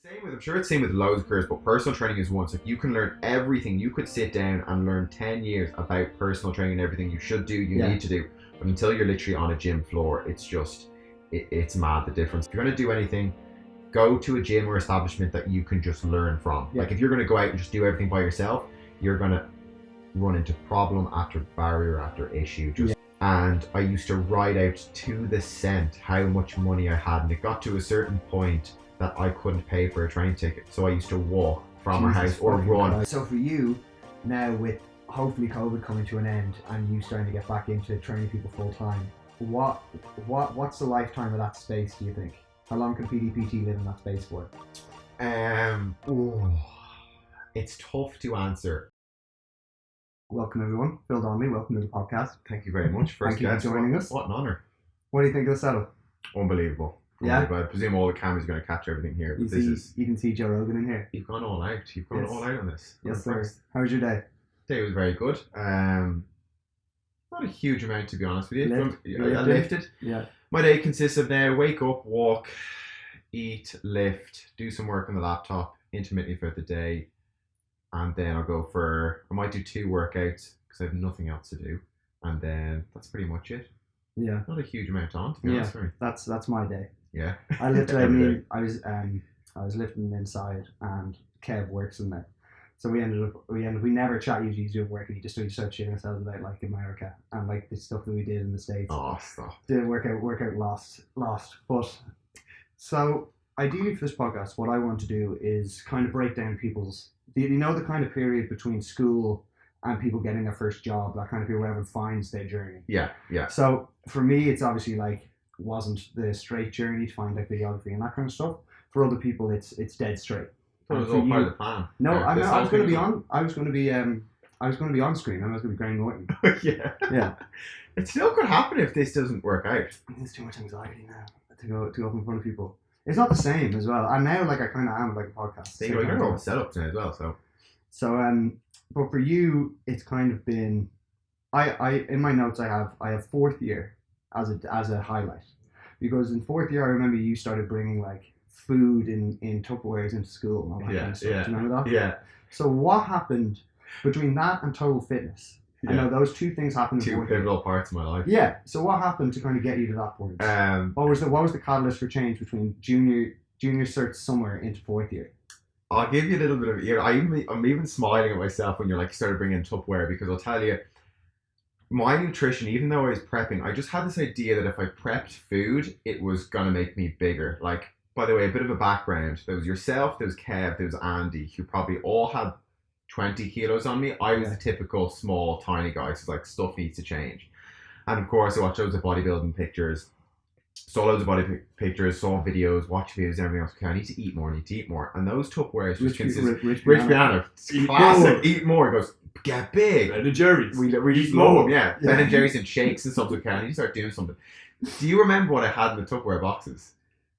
I'm sure it's same with loads of careers, but personal training is one. So if you can learn everything, you could sit down and learn 10 years about personal training and everything you should do, you need to do. But until you're literally on a gym floor, it's just, it's mad the difference. If you're going to do anything, go to a gym or establishment that you can just learn from. Like if you're going to go out and just do everything by yourself, you're going to run into problem after barrier after issue. And I used to write out to the cent how much money I had, and it got to a certain point that I couldn't pay for a train ticket, so I used to walk from our house or run. So for you, now with hopefully COVID coming to an end and you starting to get back into training people full time, what's the lifetime of that space, do you think? How long can PDPT live in that space for? It's tough to answer. Welcome everyone, Phil Donnelly, welcome to the podcast. Thank you very much. Thank you for joining us. What an honour. What do you think of the setup? Unbelievable. Yeah. I presume all the cameras are going to catch everything here. But You can see Joe Rogan in here. You've gone all out. You've gone all out on this. Yes, sir. How was your day? Day was very good. Not a huge amount, to be honest with you. I lifted. Yeah. My day consists of now wake up, walk, eat, lift, do some work on the laptop intermittently throughout the day, and then I might do 2 workouts because I have nothing else to do, and then that's pretty much it. Yeah. Not a huge amount on, to be honest with me. That's my day. Yeah. I lifted. I was lifting inside, and Kev works in there. So we never chat usually doing work, and he just started shitting ourselves about like America and like the stuff that we did in the States. Oh, stop. Did workout lost. But so ideally for this podcast, what I want to do is kind of break down people's, you know, the kind of period between school and people getting their first job, that kind of period where everyone finds their journey. Yeah, yeah. So for me, it's obviously like wasn't the straight journey to find like videography and that kind of stuff. For other people, it's dead straight. It was all part of the plan. No, I was going to be on. I was going to be on screen. I was going to be Graham Norton. Yeah. Yeah. It still could happen if this doesn't work out. There's too much anxiety now to go up in front of people. It's not the same as well. And now, like, I kind of am like a podcast. You're all the setups now as well. So, but for you, it's kind of been. I in my notes I have fourth year as a highlight, because in fourth year I remember you started bringing like food in Tupperwares into school and all that kind of stuff. Do you remember that? Yeah. So what happened between that and Total Fitness? Yeah. I know those two things happened. 2 pivotal parts of my life. Yeah. So what happened to kind of get you to that point? What was the catalyst for change between junior cert somewhere into fourth year? I'll give you a little bit of. I'm even smiling at myself when you're like started bringing Tupperware, because I'll tell you, my nutrition, even though I was prepping, I just had this idea that if I prepped food, it was gonna make me bigger. Like, by the way, a bit of a background. There was yourself, there was Kev, there was Andy, who probably all had 20 kilos on me. I was the typical small, tiny guy, so like stuff needs to change. And of course, I watched loads of bodybuilding pictures, saw loads of body pictures, saw videos, watched videos, and everything else. Okay, I need to eat more. And those Tupperwares just consist Rich Piano. Classic, eat more. It goes, get big. Ben and Jerry's. We eat more. Yeah. Ben and Jerry's and shakes and stuff. Okay, I need to start doing something. Do you remember what I had in the Tupperware boxes?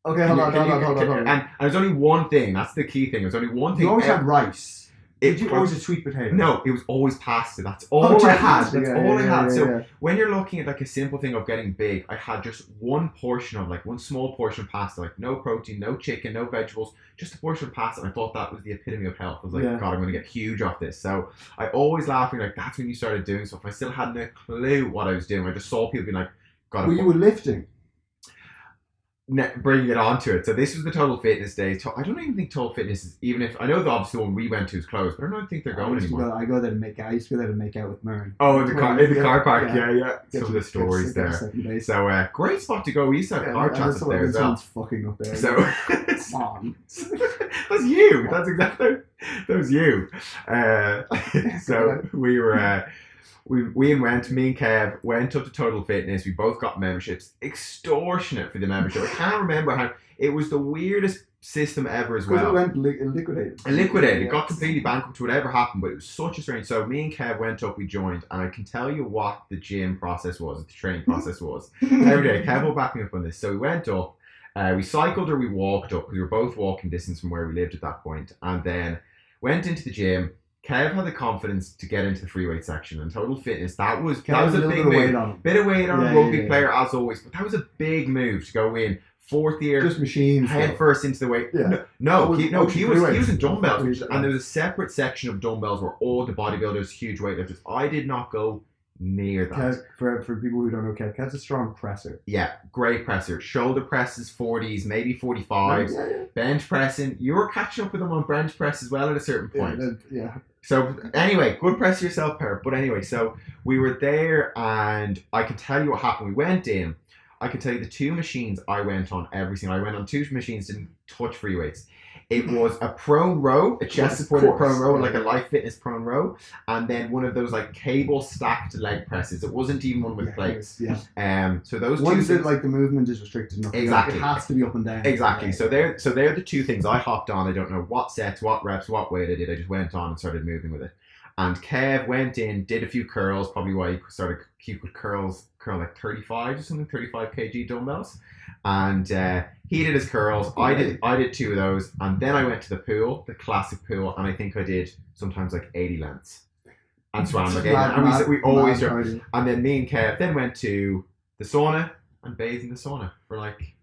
Okay, hold on. And there's only one thing. That's the key thing. There's only one thing. You always had rice. Did you always a sweet potato? No, it was always pasta. That's all I had. That's all I had. So when you're looking at like a simple thing of getting big, I had just one portion of like one small portion of pasta, like no protein, no chicken, no vegetables, just a portion of pasta. And I thought that was the epitome of health. I was like, God, I'm going to get huge off this. So I always laughing like that's when you started doing stuff. I still hadn't a clue what I was doing. I just saw people being like, God. Well, you were lifting. Bringing it onto it. So this was the Total Fitness days. I don't even think Total Fitness is, even if I know the obviously one we went to is closed, but I don't think they're going anymore. I go there to make out. I used to go there to make out with Mern. Oh, in the car park. Yeah. Some of the stories there. So great spot to go. We used to have car chats up there as well. Fucking up there. So come on. That's you. That's exactly. That was you. So we were. Me and Kev went up to Total Fitness. We both got memberships. Extortionate for the membership. I can't remember how. It was the weirdest system ever as well. It went liquidated. It got completely bankrupt, whatever happened, but it was such a strange. So me and Kev went up, we joined, and I can tell you what the gym process was, the training process was. Every day, Kev will back me up on this. So we went up, we cycled or we walked up, because we were both walking distance from where we lived at that point, and then went into the gym. Kev had the confidence to get into the free weight section, and Total Fitness, that was a big move. Bit of weight on a rugby player as always, but that was a big move to go in, fourth year, Just machines. head though. first into the weight. Yeah. He was in dumbbells, Weights. and there was a separate section of dumbbells where all the bodybuilders, huge weightlifters. I did not go near that. Kev, for people who don't know, Kev's a strong presser. Yeah, great presser. Shoulder presses, 40s, maybe 45s. Yeah. Bench pressing. You were catching up with him on bench press as well at a certain point. Yeah. So anyway, good press yourself, Pear. But anyway, so we were there, and I can tell you what happened. We went in. I can tell you the two machines I went on every single. I went on two machines, didn't touch free weights. It was a prone row, a chest supported prone row, like a Life Fitness prone row, and then one of those like cable stacked leg presses. It wasn't even one with plates. Yeah. So those ones two that like the movement is restricted enough. Exactly. Like, it has to be up and down. Exactly. Yeah. So they're the two things I hopped on. I don't know what sets, what reps, what weight I did. I just went on and started moving with it. And Kev went in, did a few curls, probably why he could curl like 35 or something, 35 kg dumbbells. And he did his curls. I did two of those, and then I went to the pool, the classic pool, and I think I did sometimes like 80 lengths and swam again. And we always do. And then me and Kev then went to the sauna and bathed in the sauna for like,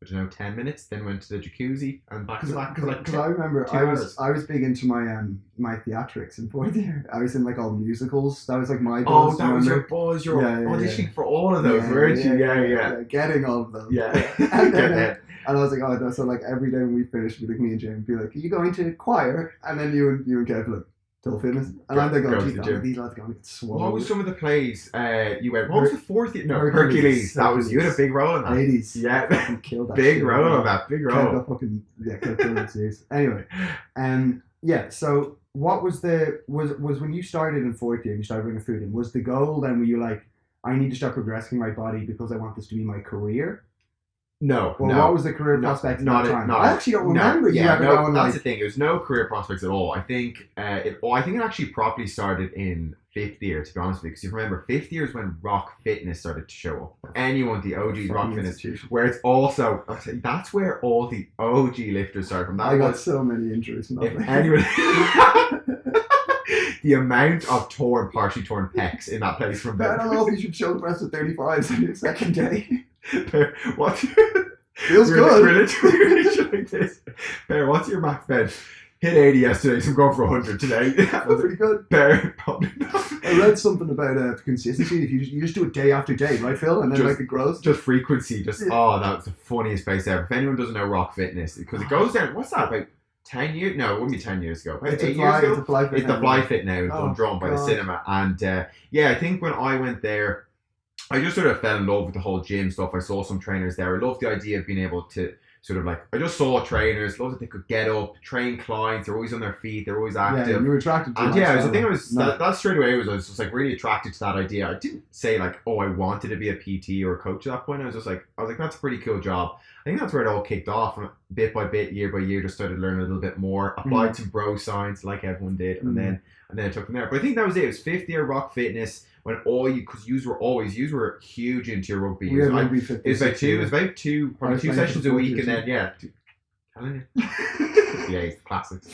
I don't know, 10 minutes, then went to the jacuzzi and back to back. Because I remember I was big into my theatrics in fourth year. I was in like all musicals. That was like my buzz. Oh, that was your buzz. You were auditioning for all of those, weren't you? Yeah. Getting all of them. Yeah. And I was like, oh, no. So like every day when we finished, like me and Jane would be like, are you going to choir? And then you and Kev like, Till Fitness. And I'm there going, these lads are going to get swole. What was some of the plays you went? What was the fourth year? No, Hercules. That was, you had a big role in that. Ladies. Yeah. Killed that big shit. role on that. Big role. Kev killed it serious. Anyway. Yeah, so what was was when you started in fourth year and you started bringing food in, was the goal then, were you like, I need to start progressing my body because I want this to be my career? No. What was the career prospect at that time? I actually don't remember you ever going that's the thing. There's no career prospects at all. I think it actually properly started in fifth year, to be honest with you, because you remember fifth year is when Rock Fitness started to show up. Anyone, the OG Rock Fitness, where it's also, that's where all the OG lifters started from. I got so many injuries from that. Anyone, the amount of partially torn pecs in that place from I don't know if you should show press at 35s on your second day. What? Feels good. We're literally like this. Pear, what's your max bench? Hit 80 yesterday, so I'm going for 100 today. That's pretty good. Pear, probably not. I read something about consistency. If you just do it day after day, right, Phil? And then it grows. Just frequency. That was the funniest place ever. If anyone doesn't know Rock Fitness, because it goes down, what's that, about 10 years? No, it wouldn't be 10 years ago. About 8 years ago? It's the Fly Fit now in Dundrum by the cinema. And I think when I went there, I just sort of fell in love with the whole gym stuff. I saw some trainers there. I loved the idea of being able to sort of like, I just saw trainers, loved that they could get up, train clients, they're always on their feet, they're always active. Yeah, you were attracted to that. And that straight away I was just like really attracted to that idea. I didn't say like, oh, I wanted to be a PT or a coach at that point. I was like, that's a pretty cool job. I think that's where it all kicked off, and bit by bit, year by year, just started learning a little bit more, applied some bro science like everyone did, and then I took from there. But I think that was it. It was fifth year Rock Fitness. When because you were huge into your rugby. It was about two sessions a week, and then telling you, it's classics.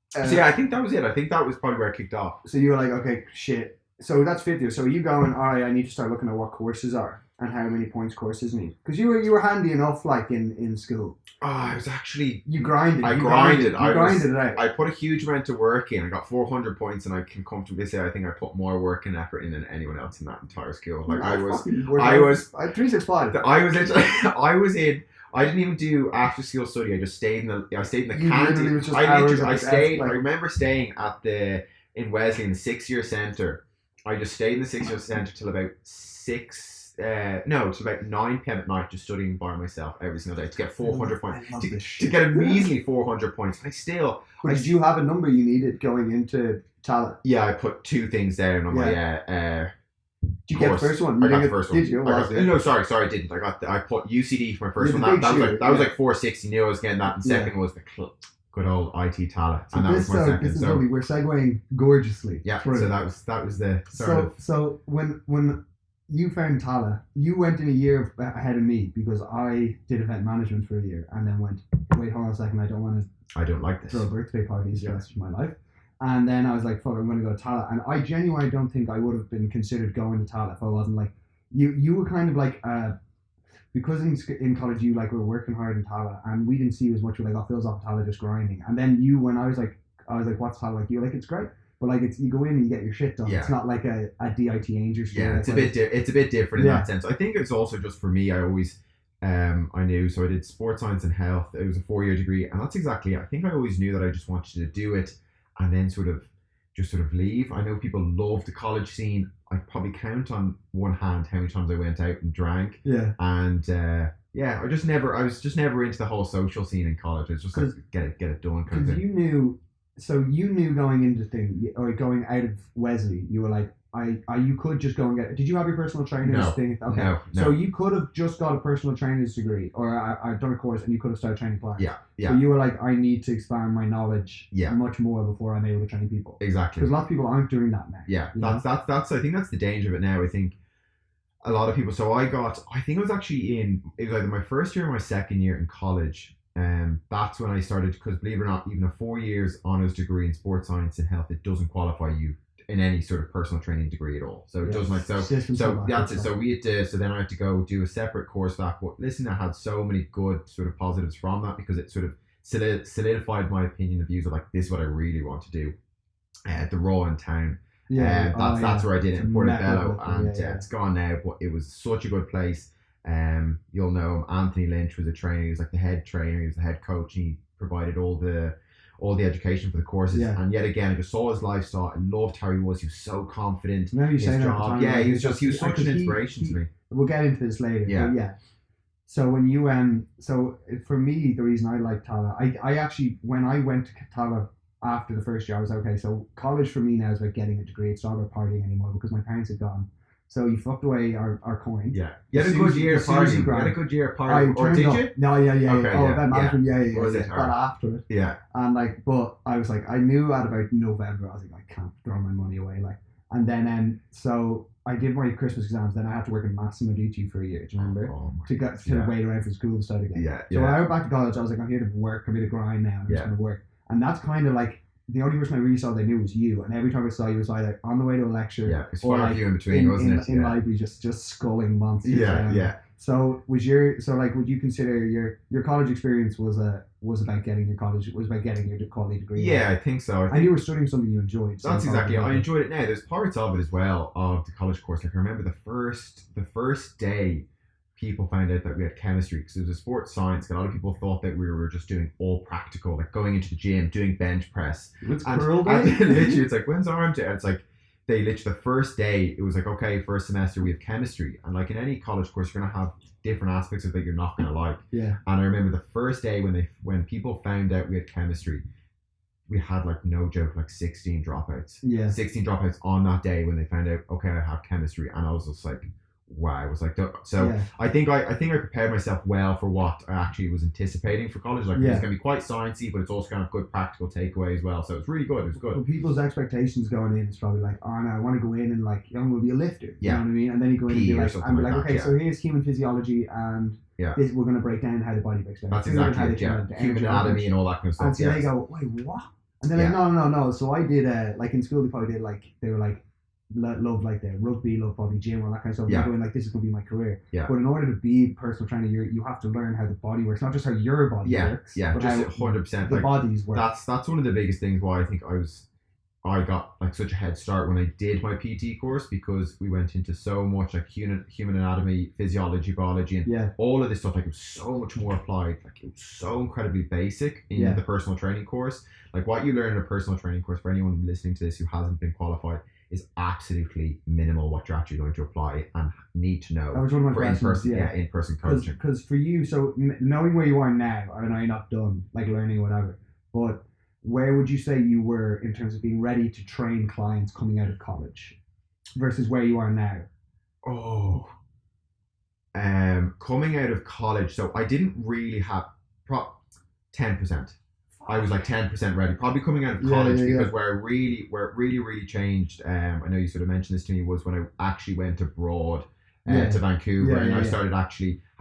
So I think that was it. I think that was probably where it kicked off. So you were like, okay, shit. So that's fifth year. So you going, all right, I need to start looking at what courses are and how many points courses need, because you were handy enough, like in school. Oh, I was actually... You grinded. I grinded. You grinded it out. I put a huge amount of work in. I got 400 points, and I can comfortably say I think I put more work and effort in than anyone else in that entire school. Like I had 365. I didn't even do after school study. I just stayed in the canteen. I remember staying in Wesley in the 6-year centre. I just stayed in the 6-year centre till about 9 p.m. at night, just studying by myself every single day to get 400 points. To get a measly 400 points. Did you have a number you needed going into Tala? Yeah, I put two things down on my Did you get the first one? I got the first one. Did you? No, sorry, I didn't. I put UCD for my first one. That was like 460. Knew I was getting that. And second was the good old IT Tala, and that was my second. This is lovely. We're segueing gorgeously. Yeah. So that was the sort of. So when you found Tala, you went in a year ahead of me, because I did event management for a year and then went, wait, hold on a second, I don't like this. Throw birthday parties the rest of my life. And then I was like, fuck, I'm going to go to Tala. And I genuinely don't think I would have been considered going to Tala if I wasn't like, you were kind of like because in college you like were working hard in Tala, and we didn't see you as much. We're like, oh, Phil's off Tala just grinding, and then you, when I was like, what's Tala like? You're like, it's great, but like it's you go in and you get your shit done. Yeah. It's not like a DIT Angel. Yeah, it's a bit different in that sense. I think it's also just for me. I always I knew, so I did sports science and health. It was a 4-year degree, and that's exactly it. I think I always knew that I just wanted to do it, and then sort of leave. I know people love the college scene. I probably count on one hand how many times I went out and drank. Yeah. And I was just never into the whole social scene in college. It's just like get it done kind of Because thing. you knew going into or going out of Wesley, you were like, you could just go and get. Did you have your personal trainer's thing? Okay. No. So you could have just got a personal trainer's degree, or I've done a course, and you could have started training clients. Yeah. So you were like, I need to expand my knowledge Yeah. much more before I'm able to train people. Exactly. Because a lot of people aren't doing that now. Yeah. That's I think that's the danger of it now. I think a lot of people. So I think it was either my first year or my second year in college. That's when I started, because believe it or not, even a 4 years honours degree in sports science and health, it doesn't qualify you in any sort of personal training degree at all. So it doesn't like so that's it. So we had to, so then I had to go do a separate course for that. But listen, I had so many good sort of positives from that, because it sort of solidified my opinion of views of like, this is what I really want to do. The Raw in town. That's where I did it in Portobello, and it's gone now, but it was such a good place. You'll know him. Anthony Lynch was a trainer. He was like the head trainer. He was the head coach. And he provided all the education for the courses. Yeah. And yet again, I just saw his lifestyle. I loved how he was. He was so confident. Now you say his that job. Yeah, he was such an inspiration to me. We'll get into this later. Yeah. But yeah. So when you so for me, the reason I like Tala, I actually, when I went to Tala after the first year, I was like, okay, so college for me now is about getting a degree. It's not about partying anymore, because my parents had gone. So you fucked away our coin. Yeah. You had a good year partying. You had a good year partying. Or did you? No, yeah. Okay, oh, that management, yeah. Or was it? Got after it. Yeah. And like, but I was like, I knew at about November, I was like, I can't throw my money away. Like, and then so I did my Christmas exams. Then I had to work in Massimo Dutti for a year. Do you remember? To wait around for school to start again. Yeah. So when I went back to college, I was like, I'm here to work. I'm here to grind now. I'm just going to work. And that's kind of like, the only person I really saw they knew was you, and every time I saw you was either on the way to a lecture, or like few in between, wasn't it? In library, just sculling monsters. Yeah. So would you consider your college experience was about getting your quality degree? Yeah, I think so. And you were studying something you enjoyed. That's exactly it. I enjoyed it now. There's parts of it as well of the college course. Like I remember the first day, people found out that we had chemistry, because it was a sports science. A lot of people thought that we were just doing all practical, like going into the gym, doing bench press. It's curl day. And literally, it's like, when's arm day? And it's like, they literally, the first day, it was like, okay, first semester we have chemistry. And like in any college course, you're going to have different aspects of it you're not going to like. Yeah. And I remember the first day when people found out we had chemistry, we had like, no joke, like 16 dropouts. Yeah. 16 dropouts on that day when they found out, okay, I have chemistry. And I was just like, wow. I was like, so yeah. I think I prepared myself well for what I actually was anticipating for college. Like, it's going to be quite sciencey, but it's also kind of good practical takeaway as well. So it's really good. It was good. Well, people's expectations going in is probably like, oh no, I want to go in and like, I'm going to be a lifter. You know what I mean? And then you go in and be like, okay, so here's human physiology, and this, we're going to break down how the body breaks down. That's exactly it. Yeah. Human anatomy and all that kind of stuff. And so they go, wait, what? And they're like, no. So I did like in school, they probably did like, they were like, love like the rugby, love probably gym, all that kind of stuff. Yeah. Going like, this is going to be my career. Yeah. But in order to be a personal trainer, you have to learn how the body works, not just how your body works. Yeah, but just 100%. The bodies work. That's one of the biggest things why I think I got like such a head start when I did my PT course, because we went into so much like human anatomy, physiology, biology, and all of this stuff. Like, it was so much more applied. Like, it was so incredibly basic in the personal training course. Like, what you learn in a personal training course, for anyone listening to this who hasn't been qualified, is absolutely minimal what you're actually going to apply and need to know. That was one of my questions. In-person coaching. Because for you, so knowing where you are now, I know you're not done, like learning or whatever, but where would you say you were in terms of being ready to train clients coming out of college versus where you are now? Coming out of college, so I didn't really have 10%. I was like 10% ready, probably coming out of college, because where it really changed, I know you sort of mentioned this to me, was when I actually went abroad to Vancouver, and I started I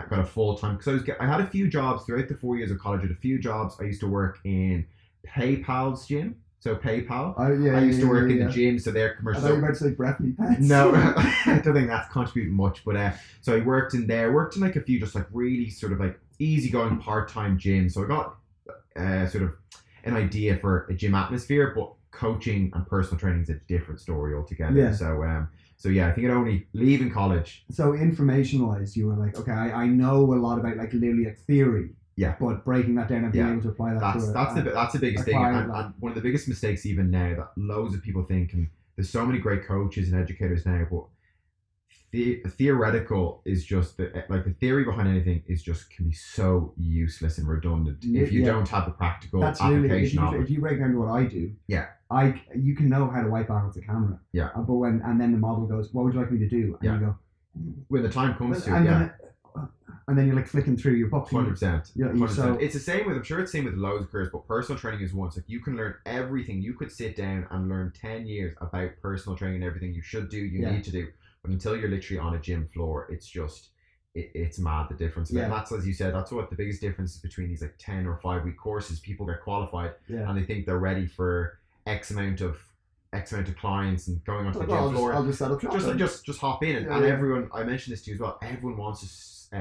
got a full-time, because I had a few jobs throughout the 4 years of college. I had a few jobs. I used to work in PayPal's gym. So PayPal. Yeah, I used to work in yeah. the gym, so their I commercial. thought you were about to say breath meat pets. No, I don't think that's contributing much. But so I worked in there, worked in like a few just like really sort of like easygoing part-time gyms. So I got sort of an idea for a gym atmosphere, but coaching and personal training is a different story altogether. Yeah. So yeah, I think it only leaving college. So information-wise, you were like, okay, I know a lot about like literally like theory. Yeah. But breaking that down and being able to apply that that's the biggest thing, and one of the biggest mistakes even now that loads of people think, and there's so many great coaches and educators now, but theoretical is just the theory behind anything is just can be so useless and redundant if you don't have the practical application of it. If you break down to what I do, you can know how to white balance a camera. Yeah. But and then the model goes, what would you like me to do? And you go, when the time comes to it, and then you're like flicking through your book. 100%. Yeah, so it's the same with, I'm sure it's the same with loads of careers, but personal training is one. It's like you can learn everything. You could sit down and learn 10 years about personal training and everything you should do, you need to do. But until you're literally on a gym floor, it's just, it's mad the difference. And that's, as you said, that's what the biggest difference is between these like 10 or 5 week courses. People get qualified and they think they're ready for X amount of clients and going onto the gym floor. I'll just set up shop. Just hop in and everyone, I mentioned this to you as well, everyone wants to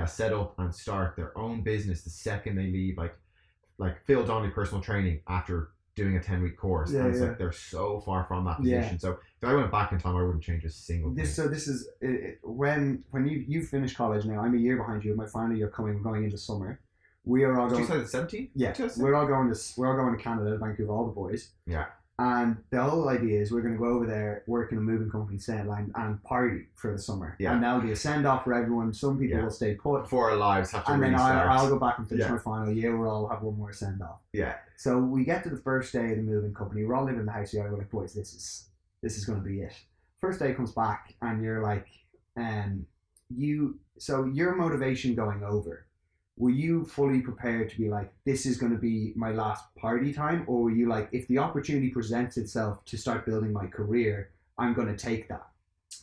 set up and start their own business the second they leave like Phil Donnelly personal training after doing a 10-week course. And it's like they're so far from that position. So if I went back in time, I wouldn't change a single thing. So this is when you finish college now. I'm a year behind you. My final year going into summer. We are all going. 2017. Yeah, we're all going to Canada, Vancouver, all the boys. Yeah. And the whole idea is we're going to go over there, work in a moving company, and party for the summer. Yeah. And that'll be a send off for everyone. Some people will stay put. Before our lives have to and restart. then I'll go back and finish my final year. We'll all have one more send off. Yeah. So we get to the first day of the moving company. We're all living in the house together. We're like, boys, this is going to be it. First day comes back, and you're like, so your motivation going over. Were you fully prepared to be like, this is going to be my last party time? Or were you like, if the opportunity presents itself to start building my career, I'm going to take that?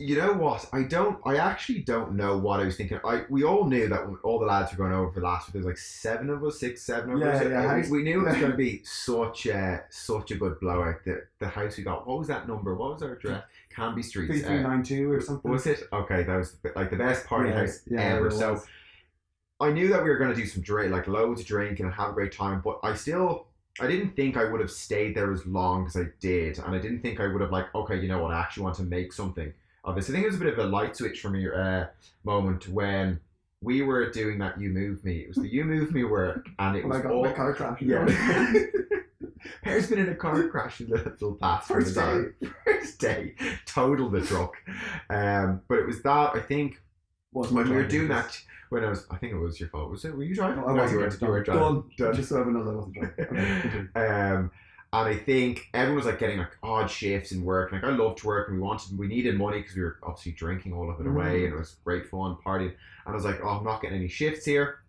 You know what? I actually don't know what I was thinking. We all knew that when all the lads were going over for the last week, there was like 7 of us. Yeah. We knew it was going to be such a good blowout. The house we got, what was that number? What was our address? Canby Street. 3392 or something. Was it? Okay, that was like the best party house ever. So I knew that we were going to do some drink, like loads of drinking and have a great time, but I didn't think I would have stayed there as long as I did, and I didn't think I would have like, okay, you know what, I actually want to make something of this. I think it was a bit of a light switch for me moment when we were doing that You Move Me. It was the You Move Me work, and it was all my car crash. Yeah. Pear's been in a car crash in the little past first day, totaled the truck. But it was that, I think, when we were doing that. I think it was your fault. Was it? Were you driving? No, I wasn't. You were driving. Done. Just so everyone knows I wasn't driving. Okay. And I think everyone was like getting like odd shifts in work. Like I loved to work, and we needed money because we were obviously drinking all of it away, and it was great fun partying. And I was like, I'm not getting any shifts here.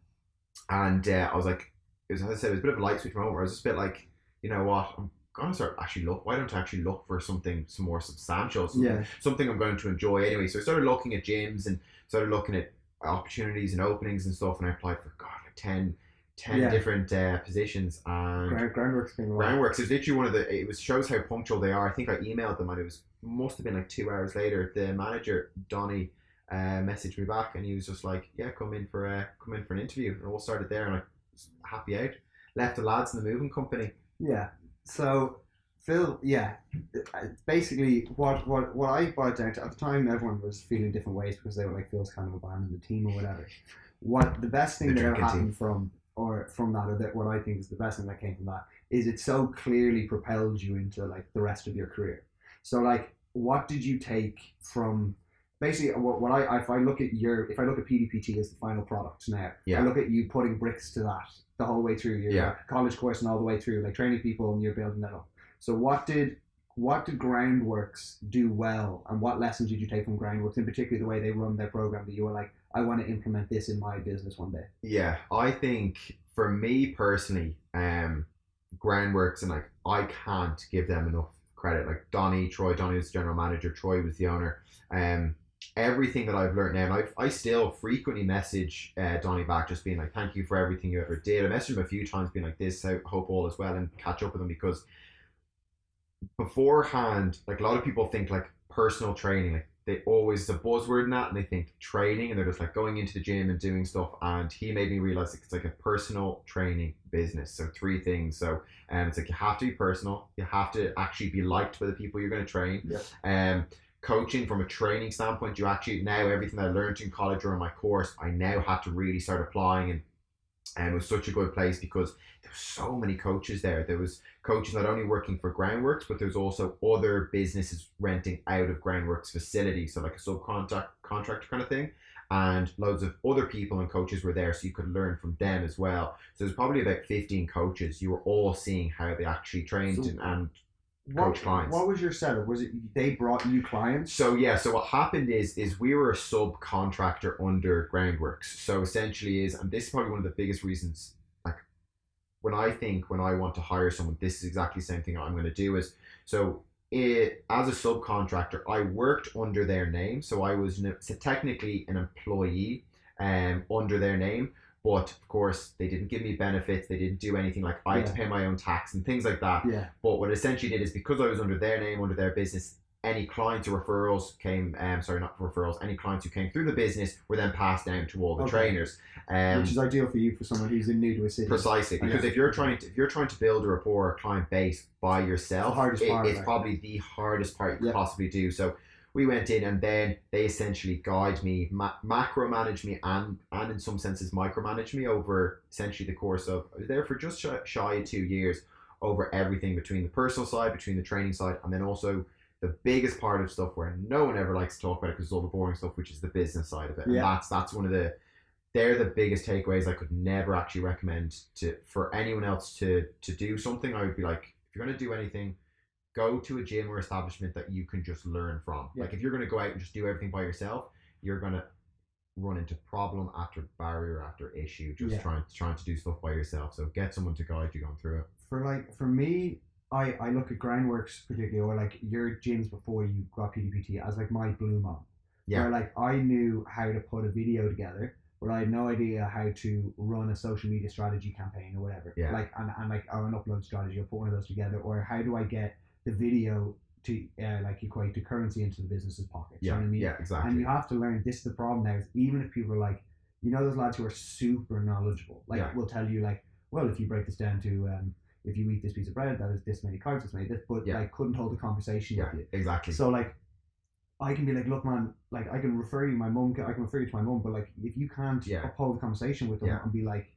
And I was like, as I said, it was a bit of a light switch moment. Where I was just a bit like, you know what? I'm gonna start why don't I actually look for some more substantial, something I'm going to enjoy anyway. So I started looking at gyms and started looking at opportunities and openings and stuff, and I applied for 10 different positions. And Groundworks is literally one of it shows how punctual they are. I think I emailed them, and it must have been like 2 hours later. The manager Donny messaged me back, and he was just like, "Yeah, come in for an interview." And it all started there, and I was happy out. Left the lads in the moving company. Yeah. So Phil, basically what I brought down to, at the time, everyone was feeling different ways because they were like, Phil's kind of abandoned the team or whatever. What the best thing that ever happened from that, or that what I think is the best thing that came from that, is it so clearly propelled you into like the rest of your career. So like, what did you take from basically if I look at PDPT as the final product now, I look at you putting bricks to that the whole way through your college course and all the way through, like training people, and you're building that up. So what did Groundworks do well, and what lessons did you take from Groundworks, in particular the way they run their program, that you were like, I want to implement this in my business one day? Yeah, I think for me personally, Groundworks, and like I can't give them enough credit. Like Donny was the general manager, Troy was the owner. Everything that I've learned now, and I still frequently message Donny back, just being like, thank you for everything you ever did. I messaged him a few times being like this, I hope all is well, and catch up with him, because beforehand, like a lot of people think like personal training, like they always, the buzzword in that, and they think training, and they're just like going into the gym and doing stuff. And he made me realize it's like a personal training business. So three things. So it's like you have to be personal, you have to actually be liked by the people you're going to train. Yep. Coaching from a training standpoint, you actually, now everything I learned in college or in my course, I now had to really start applying, and it was such a good place because there were so many coaches there. There was coaches not only working for Groundworks, but there's also other businesses renting out of Groundworks facilities, so like a contractor kind of thing. And loads of other people and coaches were there, so you could learn from them as well. So there's probably about 15 coaches. You were all seeing how they actually trained and coach clients. What was your setup? Was it they brought you clients? So yeah, so what happened is we were a subcontractor under Groundworks. So essentially and this is probably one of the biggest reasons, like when I want to hire someone, this is exactly the same thing I'm going to do as a subcontractor, I worked under their name. So I was technically an employee under their name. But of course, they didn't give me benefits. They didn't do anything. Like I had to pay my own tax and things like that. Yeah. But what it essentially did is, because I was under their name, under their business, any clients or referrals came, not referrals, any clients who came through the business were then passed down to all the trainers. Which is ideal for you, for someone who's new to a city. Precisely, because if you're trying to build a rapport, a client base by yourself, it's probably the hardest part you could possibly do. So we went in, and then they essentially guide me, macro manage me, and in some senses micromanage me over essentially the course of, I was there for just shy of 2 years, over everything between the personal side, between the training side, and then also the biggest part of stuff where no one ever likes to talk about it because it's all the boring stuff, which is the business side of it. And that's one of they're the biggest takeaways I could never actually recommend for anyone else to do something. I would be like, if you're going to do anything, go to a gym or establishment that you can just learn from. Like if you're going to go out and just do everything by yourself, you're going to run into problem after barrier after issue, just trying to do stuff by yourself. So get someone to guide you going through it. For me, I look at Groundworks particularly, or like your gyms before you got PDPT, as like my blue mom. Yeah. Where like I knew how to put a video together, but I had no idea how to run a social media strategy campaign or whatever. Yeah. Like and like or an upload strategy, or put one of those together, or how do I get the video to like equate to currency into the business's pocket. Yeah, you know what I mean? Yeah, exactly. And you have to learn. This is the problem now. Is even if people are like, those lads who are super knowledgeable, like will tell you like, well, if you break this down to if you eat this piece of bread, that is this many carbs, this many this, but like couldn't hold a conversation with you. Exactly. So like, I can be like, look, man, like I can refer you to my mum, but like if you can't uphold a conversation with them and be like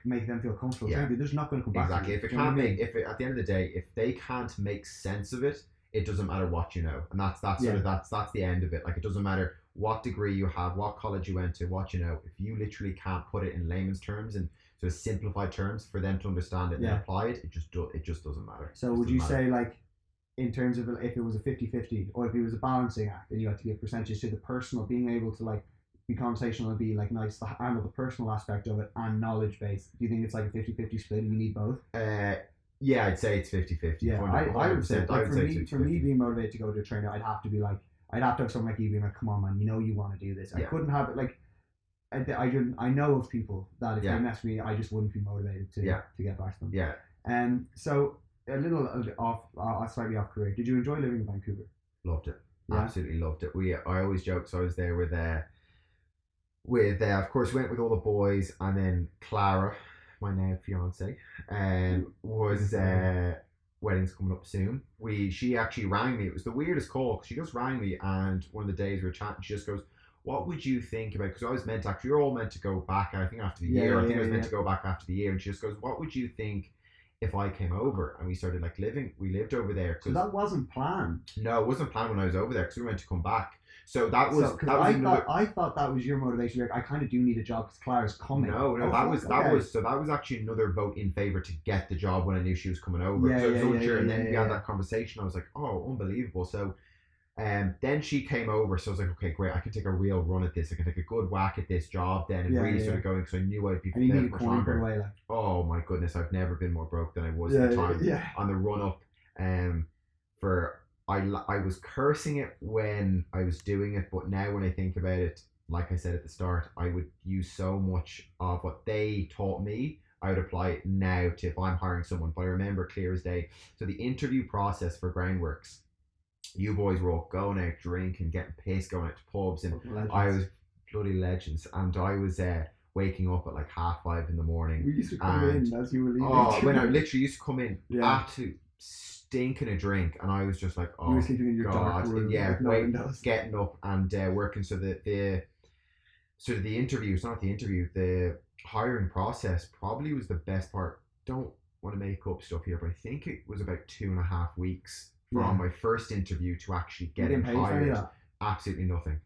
make them feel comfortable, they're just not going to come back. Exactly. If it can't make, if it, at the end of the day, if they can't make sense of it, it doesn't matter what you know, and that's the end of it. Like it doesn't matter what degree you have, what college you went to, what you know. If you literally can't put it in layman's terms and sort of simplified terms for them to understand it and apply it, it just doesn't matter. So would you say, like, in terms of if it was a 50-50 or if it was a balancing act and you had to give percentages to the personal, being able to like be conversational and be like nice to handle the personal aspect of it and knowledge based, do you think it's like a 50-50 split and you need both? Yeah, I'd say it's 50-50. Yeah, I would say, like, for me being motivated to go to a trainer, I'd have to have someone like you being like, come on, man, you want to do this. I couldn't have it like, I know of people that if they messed me, I just wouldn't be motivated to get back to them. Yeah. So a little slightly off career. Did you enjoy living in Vancouver? Loved it. Yeah. Absolutely loved it. I always joke. So I was there with of course, went with all the boys, and then Clara, my now fiance, was wedding's coming up soon. She actually rang me. It was the weirdest call. She just rang me, and one of the days we were chatting, she just goes, what would you think about, because I was meant to, actually, you're all meant to go back, I think, after the year. I think I was meant to go back after the year. And she just goes, what would you think if I came over? And we started like we lived over there. So that wasn't planned? No, it wasn't planned when I was over there, because we were meant to come back. So I thought that was your motivation. Like, I kind of do need a job because Clara's coming. No, that was actually another vote in favor to get the job when I knew she was coming over. So I was unsure, and then we had that conversation. I was like, oh, unbelievable. So then she came over, so I was like, okay, great, I can take a real run at this. I can take a good whack at this job then, and really sort of going, because I knew I'd be there much longer. Away, like. Oh my goodness, I've never been more broke than I was at the time on the run up. I was cursing it when I was doing it, but now when I think about it, like I said at the start, I would use so much of what they taught me I would apply it now to if I'm hiring someone, but I remember clear as day. So the interview process for Groundworks, you boys were all going out drinking, getting pissed, going out to pubs, and I was bloody legends, and I was waking up at like 5:30 in the morning. We used to come in as you were leaving. Oh, when I literally used to come in, Yeah. absolute stinking a drink, and I was just like, You oh were sleeping in your dark god, room. yeah, with no windows. getting up and working. So the sort of the interview, it's not the interview, the hiring process probably was the best part. Don't want to make up stuff here, but I think it was about 2.5 weeks from Yeah. my first interview to actually You getting didn't pay for any of hired. that. Absolutely nothing.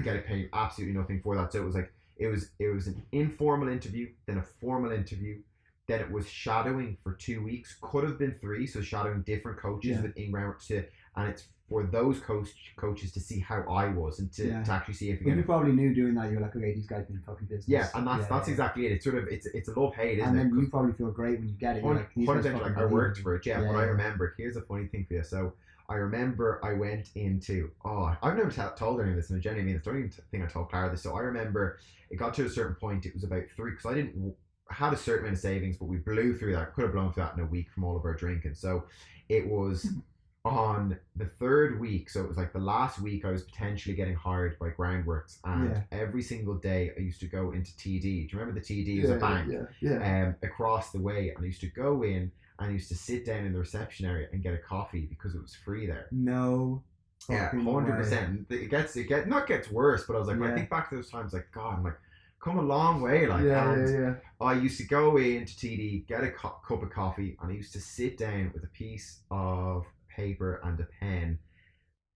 Getting paid absolutely nothing for that. So it was like it was an informal interview, then a formal interview, then it was shadowing for 2 weeks. Could have been 3, so shadowing different coaches Yeah. within ground to, and it's for those coaches to see how I was and to actually see if But you probably knew doing that. You're like, okay, these guys been fucking business. yeah, and that's exactly it. It's sort of it's a love hate, isn't and it? then you probably feel great when you get it. You're like, these guys 100%, fucking like I worked believe for it, yeah. Yeah, But I yeah. remember, here's a funny thing for you. So I remember I went into, I've never told any of this, and I genuinely mean this. I don't even think I told Clara this. So I remember it got to a certain point, it was about 3, because I had a certain amount of savings, but we blew through that. Could have blown through that in a week from all of our drinking. So it was on the 3rd week, so it was like the last week I was potentially getting hired by Groundworks, and Yeah. every single day I used to go into TD. Do you remember the TD? It was a bank Yeah. across the way, and I used to go in and I used to sit down in the reception area and get a coffee because it was free there. No. Yeah, fucking 100%. It not gets worse, but I was like, when I Yeah. think back to those times, like God, I'm like, come a long way, like. Yeah, And yeah. I used to go into TD, get a cup of coffee, and I used to sit down with a piece of paper and a pen,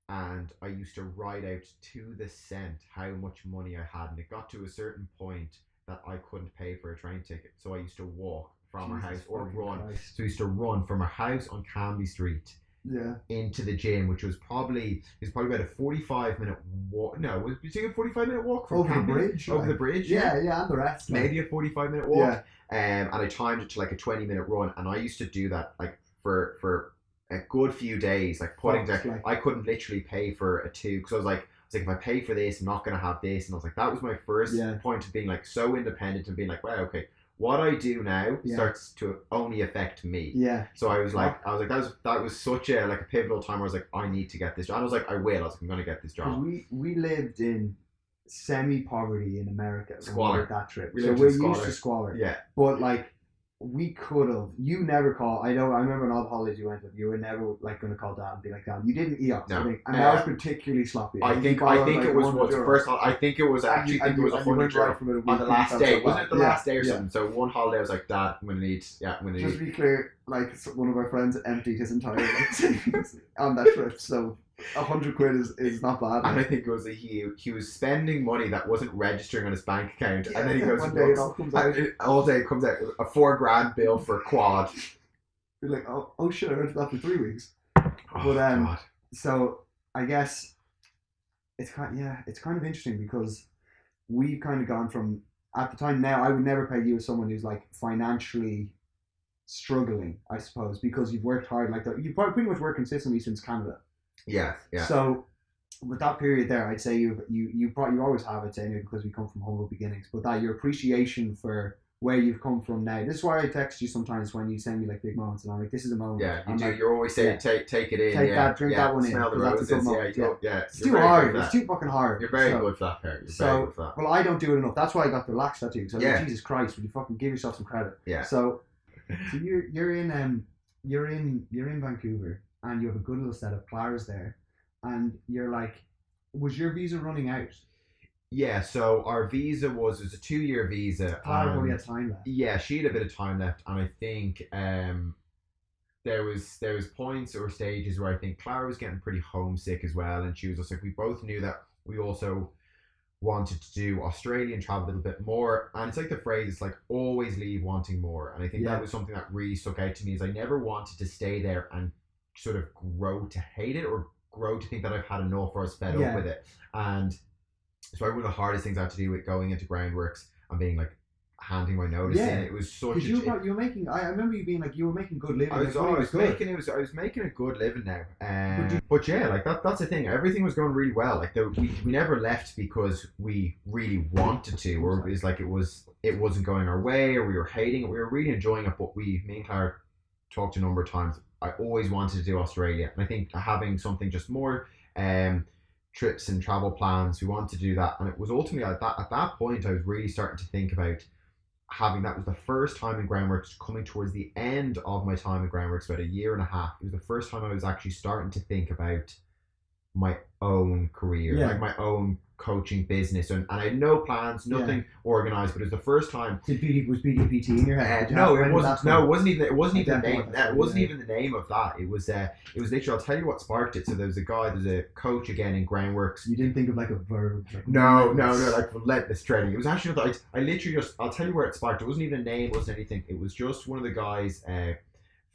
and I used to write out to the cent how much money I had, and it got to a certain point that I couldn't pay for a train ticket, so I used to walk from our house or run. Christ. So I used to run from our house on Canby Street Yeah. into the gym, which was probably about a 45-minute walk. No, was it a 45-minute walk from Over the Canby? bridge. Over like. the bridge, Yeah, and the rest. like. maybe a 45-minute walk. And I timed it to like a 20-minute run, and I used to do that like for a good few days, like putting Fuck, down. like- I couldn't literally pay for a 2 because I was like, if I pay for this, I'm not gonna have this, and I was like, that was my first Yeah. point of being like so independent and being like, wow, okay, what I do now Yeah. starts to only affect me. Yeah. So I was like, that was such a like a pivotal time where I was like, I need to get this job. And I was like, I was like, I'm gonna get this 'Cause job. we lived in semi-poverty in America. when we Squalor. did that trip. We So lived we're in used squalor. to squalor. Yeah. But like, we could have. You never called. I remember on all the holidays you went on. You were never like going to call Dad and be like, Dad, you didn't eat us. No. I think. And that was particularly sloppy. I think it was what the first. I think it was actually. I think it was €100 on the last day. Wasn't it the last day or something? So one holiday I was like, Dad, I'm gonna need. Just to be clear, like one of our friends emptied his entire like, savings on that trip. So £100 is not bad. And I think it was he was spending money that wasn't registering on his bank account, and then he goes one day it all comes out. all day it comes out a $4,000 bill for a quad. You're like, oh shit, I rented that for 3 weeks. Oh, But God. so I guess it's kind of interesting because we've kind of gone from at the time. Now I would never peg you as someone who's like financially struggling, I suppose, because you've worked hard like that. You've probably pretty much worked consistently since Canada. Yeah. So with that period there, I'd say you always have, I'd say, anyway, because we come from humble beginnings. But that your appreciation for where you've come from now. This is why I text you sometimes when you send me like big moments, and I'm like, this is a moment. Yeah, I'm like, you're always saying, yeah. take it in. Take yeah, that, drink yeah, that one in, smell the 'cause that's a roses. good Yeah, moment, yeah. It's too hard. It's too fucking hard. You're very good for that, Pear. You're very good for that. Well, I don't do it enough. That's why I got the lax tattoo. So Yeah. like, Jesus Christ, would you fucking give yourself some credit? Yeah. So you're in Vancouver, and you have a good little setup. Clara's there, and you're like, was your visa running out? Yeah, so our visa was a 2-year visa. Clara probably had time left. Yeah, she had a bit of time left, and I think there was points or stages where I think Clara was getting pretty homesick as well, and she was just like, we both knew that we also wanted to do Australia and travel a little bit more, and it's like the phrase, it's like always leave wanting more, and I think that was something that really stuck out to me, is I never wanted to stay there and sort of grow to hate it or grow to think that I've had enough or I was fed up with it. And so one of the hardest things I had to do with going into Groundworks and being like handing my notice in, it was such because you were making. I remember you being like, you were making good living. I was making a good living now. But yeah, like that's the thing. Everything was going really well. Like we never left because we really wanted to, or it was like it was it wasn't going our way, or we were hating it. We were really enjoying it, but me and Clara talked a number of times. I always wanted to do Australia, and I think having something just more trips and travel plans, we wanted to do that. And it was ultimately at that point I was really starting to think about having, that was the first time in Groundworks, coming towards the end of my time in Groundworks, about a year and a half. It was the first time I was actually starting to think about my own career, like my own coaching business, and I had no plans, nothing organized, but it was the first time. Was PDPT in your head? No, it wasn't. No, it wasn't even. It wasn't even the name. It wasn't even the name of that. It was. It was literally. I'll tell you what sparked it. So there was a guy. There's a coach again in Groundworks. You didn't think of like a verb. Like no, like relentless training. It was actually. I literally just. I'll tell you where it sparked. It wasn't even a name. It wasn't anything. It was just one of the guys.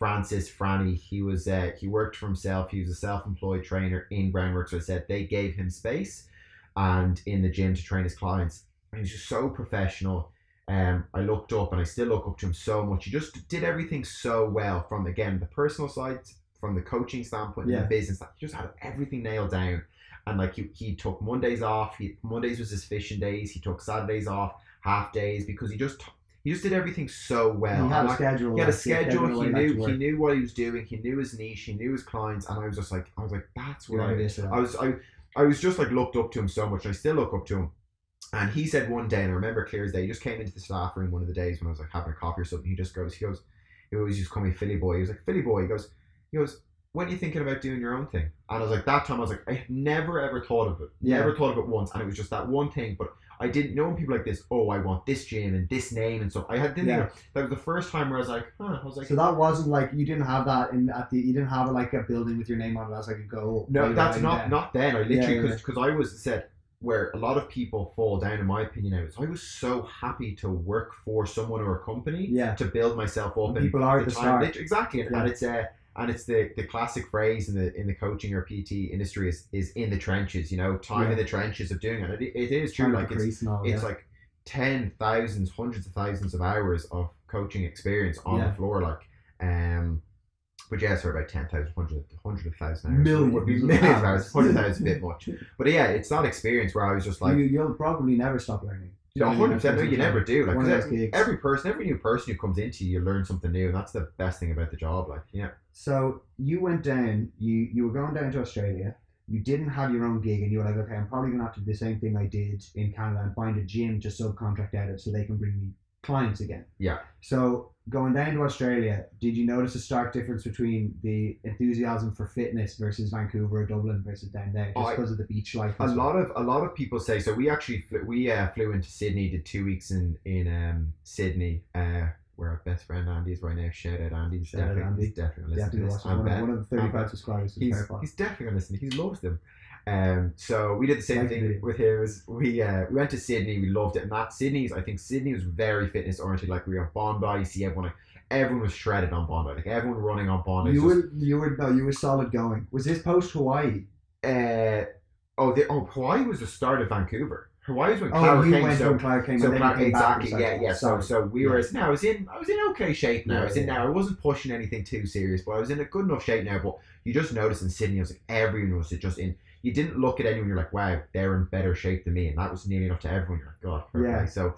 Franny, he was he worked for himself. He was a self-employed trainer in Groundworks. So I said they gave him space and in the gym to train his clients. And he's just so professional. I looked up, and I still look up to him so much. He just did everything so well, from again the personal side, from the coaching standpoint, and the business. He just had everything nailed down. And like he took Mondays off. Mondays was his fishing days. He took Saturdays off, half days, because he just did everything so well. He had a schedule. He had a schedule. He knew what he was doing. He knew his niche. He knew his clients. And I was just like, that's what I was just like looked up to him so much. I still look up to him. And he said one day, and I remember clear as day, he just came into the staff room one of the days when I was like having a coffee or something. He always used to call me Philly boy. He was like, Philly boy. He goes, when are you thinking about doing your own thing? And I was like, that time I was like, I had never ever thought of it. Never thought of it once. And it was just that one thing. But I didn't know when people like this, oh, I want this gym and this name and stuff. Didn't know. That was the first time where I was like, so that wasn't like, you didn't have that you didn't have like a building with your name on it as like a goal. No, that's not then. I literally, because I was said, where a lot of people fall down, in my opinion, now, is I was so happy to work for someone or a company to build myself up. And people are at the start. Exactly. And it's the classic phrase in the coaching or PT industry is in the trenches, time in the trenches of doing it. It is true. Like it's like 10,000s, hundreds of thousands of hours of coaching experience on the floor. Like, but about 10,000, 100,000 hours. Millions of hours, 100,000 a bit much. But it's that experience where I was just like, you'll probably never stop learning. 100%. No, you never do. Like, every new person who comes into you learn something new, and that's the best thing about the job. Like, So you went down. You were going down to Australia. You didn't have your own gig, and you were like, okay, I'm probably gonna have to do the same thing I did in Canada and find a gym to subcontract out of so they can bring me clients again. Yeah. So going down to Australia, did you notice a stark difference between the enthusiasm for fitness versus Vancouver or Dublin versus down there, just because of the beach life? A lot of people say so. We actually flew into Sydney, did 2 weeks in Sydney, where our best friend Andy is right now. Shout out Andy. He's definitely listening to this. One of the 35 subscribers. He's definitely going to listen. He loves them. So we did the same thing with him. We went to Sydney. We loved it. And I think Sydney was very fitness oriented. Like, we were on Bondi. You see everyone was shredded on Bondi. Like, everyone running on Bondi. You were solid going. Was this post Hawaii? Hawaii was the start of Vancouver. Hawaii was when Clara came. Exactly. Yeah. So we were. Now I was in okay shape. Now I wasn't pushing anything too serious, but I was in a good enough shape now. But you just noticed in Sydney, I was like, everyone was just in. You didn't look at anyone. You're like, wow, they're in better shape than me, and that was nearly enough to everyone. You're like, God, okay. So,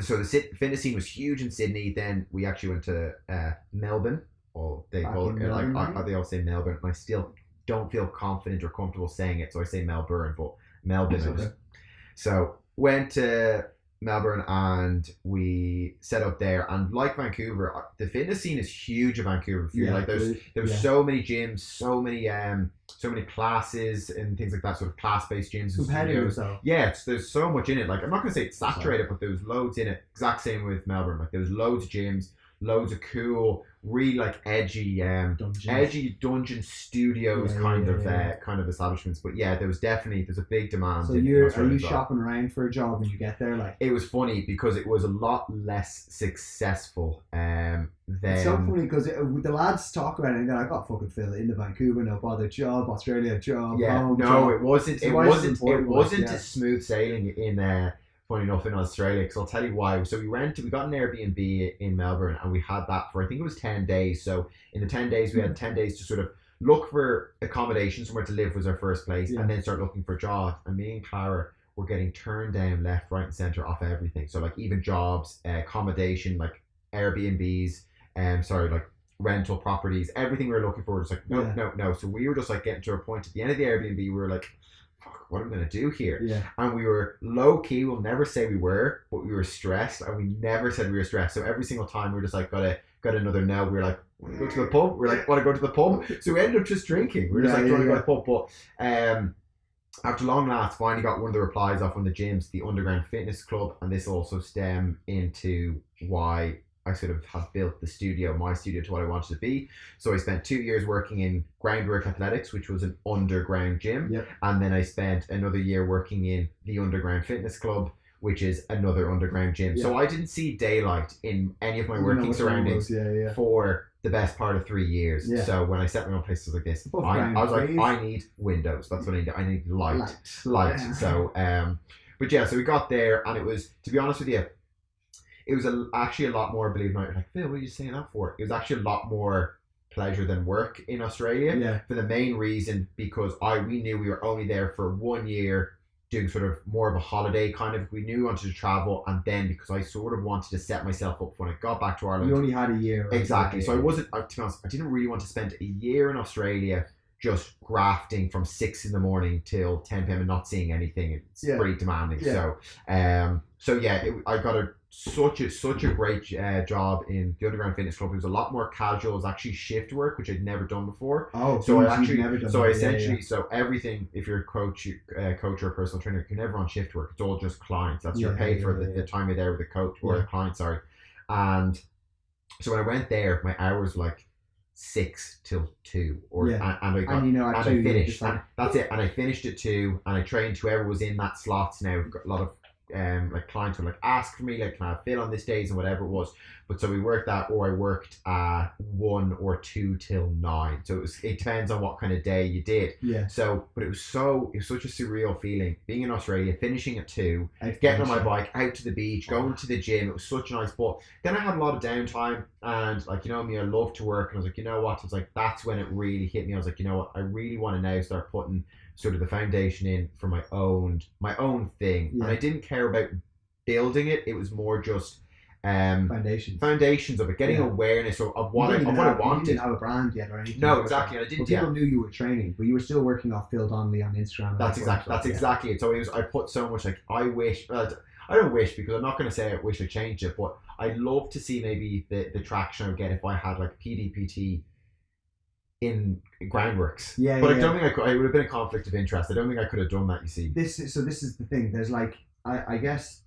so the fitness scene was huge in Sydney. Then we actually went to Melbourne. They all say Melbourne, and I still don't feel confident or comfortable saying it, so I say Melbourne, but Melbourne. So went to Melbourne and we set up there, and like Vancouver, the fitness scene is huge in Vancouver. Like there's so many gyms, so many classes and things like that, sort of class-based gyms. Competitive, so. Yeah, there's so much in it. Like, I'm not gonna say it's saturated, but there was loads in it. Exact same with Melbourne. Like, there was loads of gyms, loads of cool, really like edgy dungeon studios kind of establishments. But yeah, there's a big demand. So are you shopping around for a job when you get there? Like, it was funny because it was a lot less successful than. It's so funny because the lads talk about it and they're like, "Oh, fucking Phil, into Vancouver, no bother, job, Australia, job, home, job." It wasn't. It wasn't as smooth sailing in. Funny enough, in Australia, because I'll tell you why. So we got an Airbnb in Melbourne, and we had that for, I think it was 10 days. So in the 10 days, we had 10 days to sort of look for accommodation, somewhere to live was our first place, and then start looking for jobs. And me and Clara were getting turned down left, right, and center off everything. So like even jobs, accommodation, like Airbnbs, like rental properties, everything we were looking for was like no. So we were just like getting to a point at the end of the Airbnb, we were like, fuck, what am I gonna do here? Yeah. And we were low key. We'll never say we were, but we were stressed, and we never said we were stressed. So every single time we were just like, got another no. We were like, want to go to the pub? We're like, want to go to the pub? So we ended up just drinking. We were just like, want to go to the pub? But after long laughs, finally got one of the replies off one of the gyms, the Underground Fitness Club, and this also stemmed into why I sort of have built my studio to what I wanted to be. So I spent 2 years working in Groundwork Athletics, which was an underground gym. Yep. And then I spent another year working in the Underground Fitness Club, which is another underground gym. Yeah. So I didn't see daylight in any of my working surroundings for the best part of 3 years. Yeah. So when I set my own places like this, I was like, I need windows. That's what I need. I need light. Yeah. So, but yeah, so we got there, and it was, to be honest with you, it was actually a lot more, believe it or not, you're like, Phil, what are you saying that for? It was actually a lot more pleasure than work in Australia. Yeah. For the main reason, because we knew we were only there for 1 year, doing sort of more of a holiday kind of. We knew we wanted to travel, and then because I sort of wanted to set myself up when I got back to Ireland. You only had a year. Right? Exactly. So I wasn't, to be honest, I didn't really want to spend a year in Australia just grafting from 6 a.m. till 10 p.m. and not seeing anything. It's pretty demanding. Yeah. I got such a great job in the Underground Fitness Club. It was a lot more casual. It was actually shift work, which I'd never done before. Oh, so so everything, if you're a coach or a personal trainer, you're never on shift work. It's all just clients. That's your pay for the time you're there with the coach or the client. Sorry. And so when I went there, my hours were like 6 till 2, and I finished. And that's it. And I finished at 2, and I trained whoever was in that slots. Now we've got a lot of like clients would like ask for me, like, can I have Phil on this days and whatever it was. But so we worked that, or I worked 1 or 2 till 9. So it depends on what kind of day you did. Yeah. So, but it was such a surreal feeling being in Australia, finishing at 2, getting on my bike out to the beach, going to the gym. It was such a nice. But then I had a lot of downtime, and like, you know me, I love to work, and I was like, you know what? I was like, that's when it really hit me. I was like, you know what? I really want to now start putting sort of the foundation in for my own thing. Yeah. And I didn't care about building it. It was more just foundations of it, getting awareness of what I wanted. You didn't have a brand yet or anything. No, exactly. I didn't. People knew you were training, but you were still working off Phil Donnelly on Instagram. That's exactly it. So I put so much, like, I wish. I don't wish, because I'm not going to say I wish I changed it, but I'd love to see maybe the traction I would get if I had like PDPT in Groundworks. But I don't think I could. It would have been a conflict of interest. I don't think I could have done that, you see. This is the thing. There's like, I guess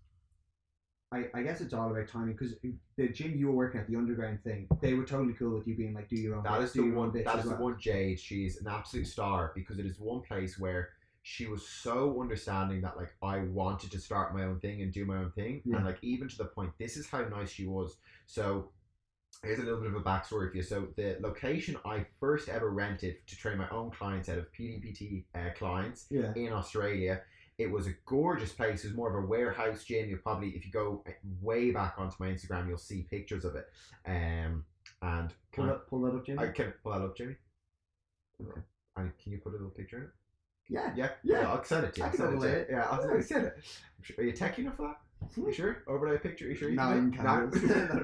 it's all about timing, because the gym you were working at, the underground thing, they were totally cool with you being like, do your own. That is the one. Jade, she's an absolute star, because it is one place where she was so understanding that like I wanted to start my own thing and do my own thing, and like even to the point, this is how nice she was. So here's a little bit of a backstory for you. So the location I first ever rented to train my own clients out of, PDPT clients in Australia, it was a gorgeous place. It was more of a warehouse gym. You'll probably, if you go way back onto my Instagram, you'll see pictures of it. And pull that up, Jimmy. I can pull that up, Jimmy. Okay. And can you put a little picture in it? Yeah. I'll send it to you. I'll send it. Are you techie enough for that? Are you sure? Overlay a picture? Are you sure? I'm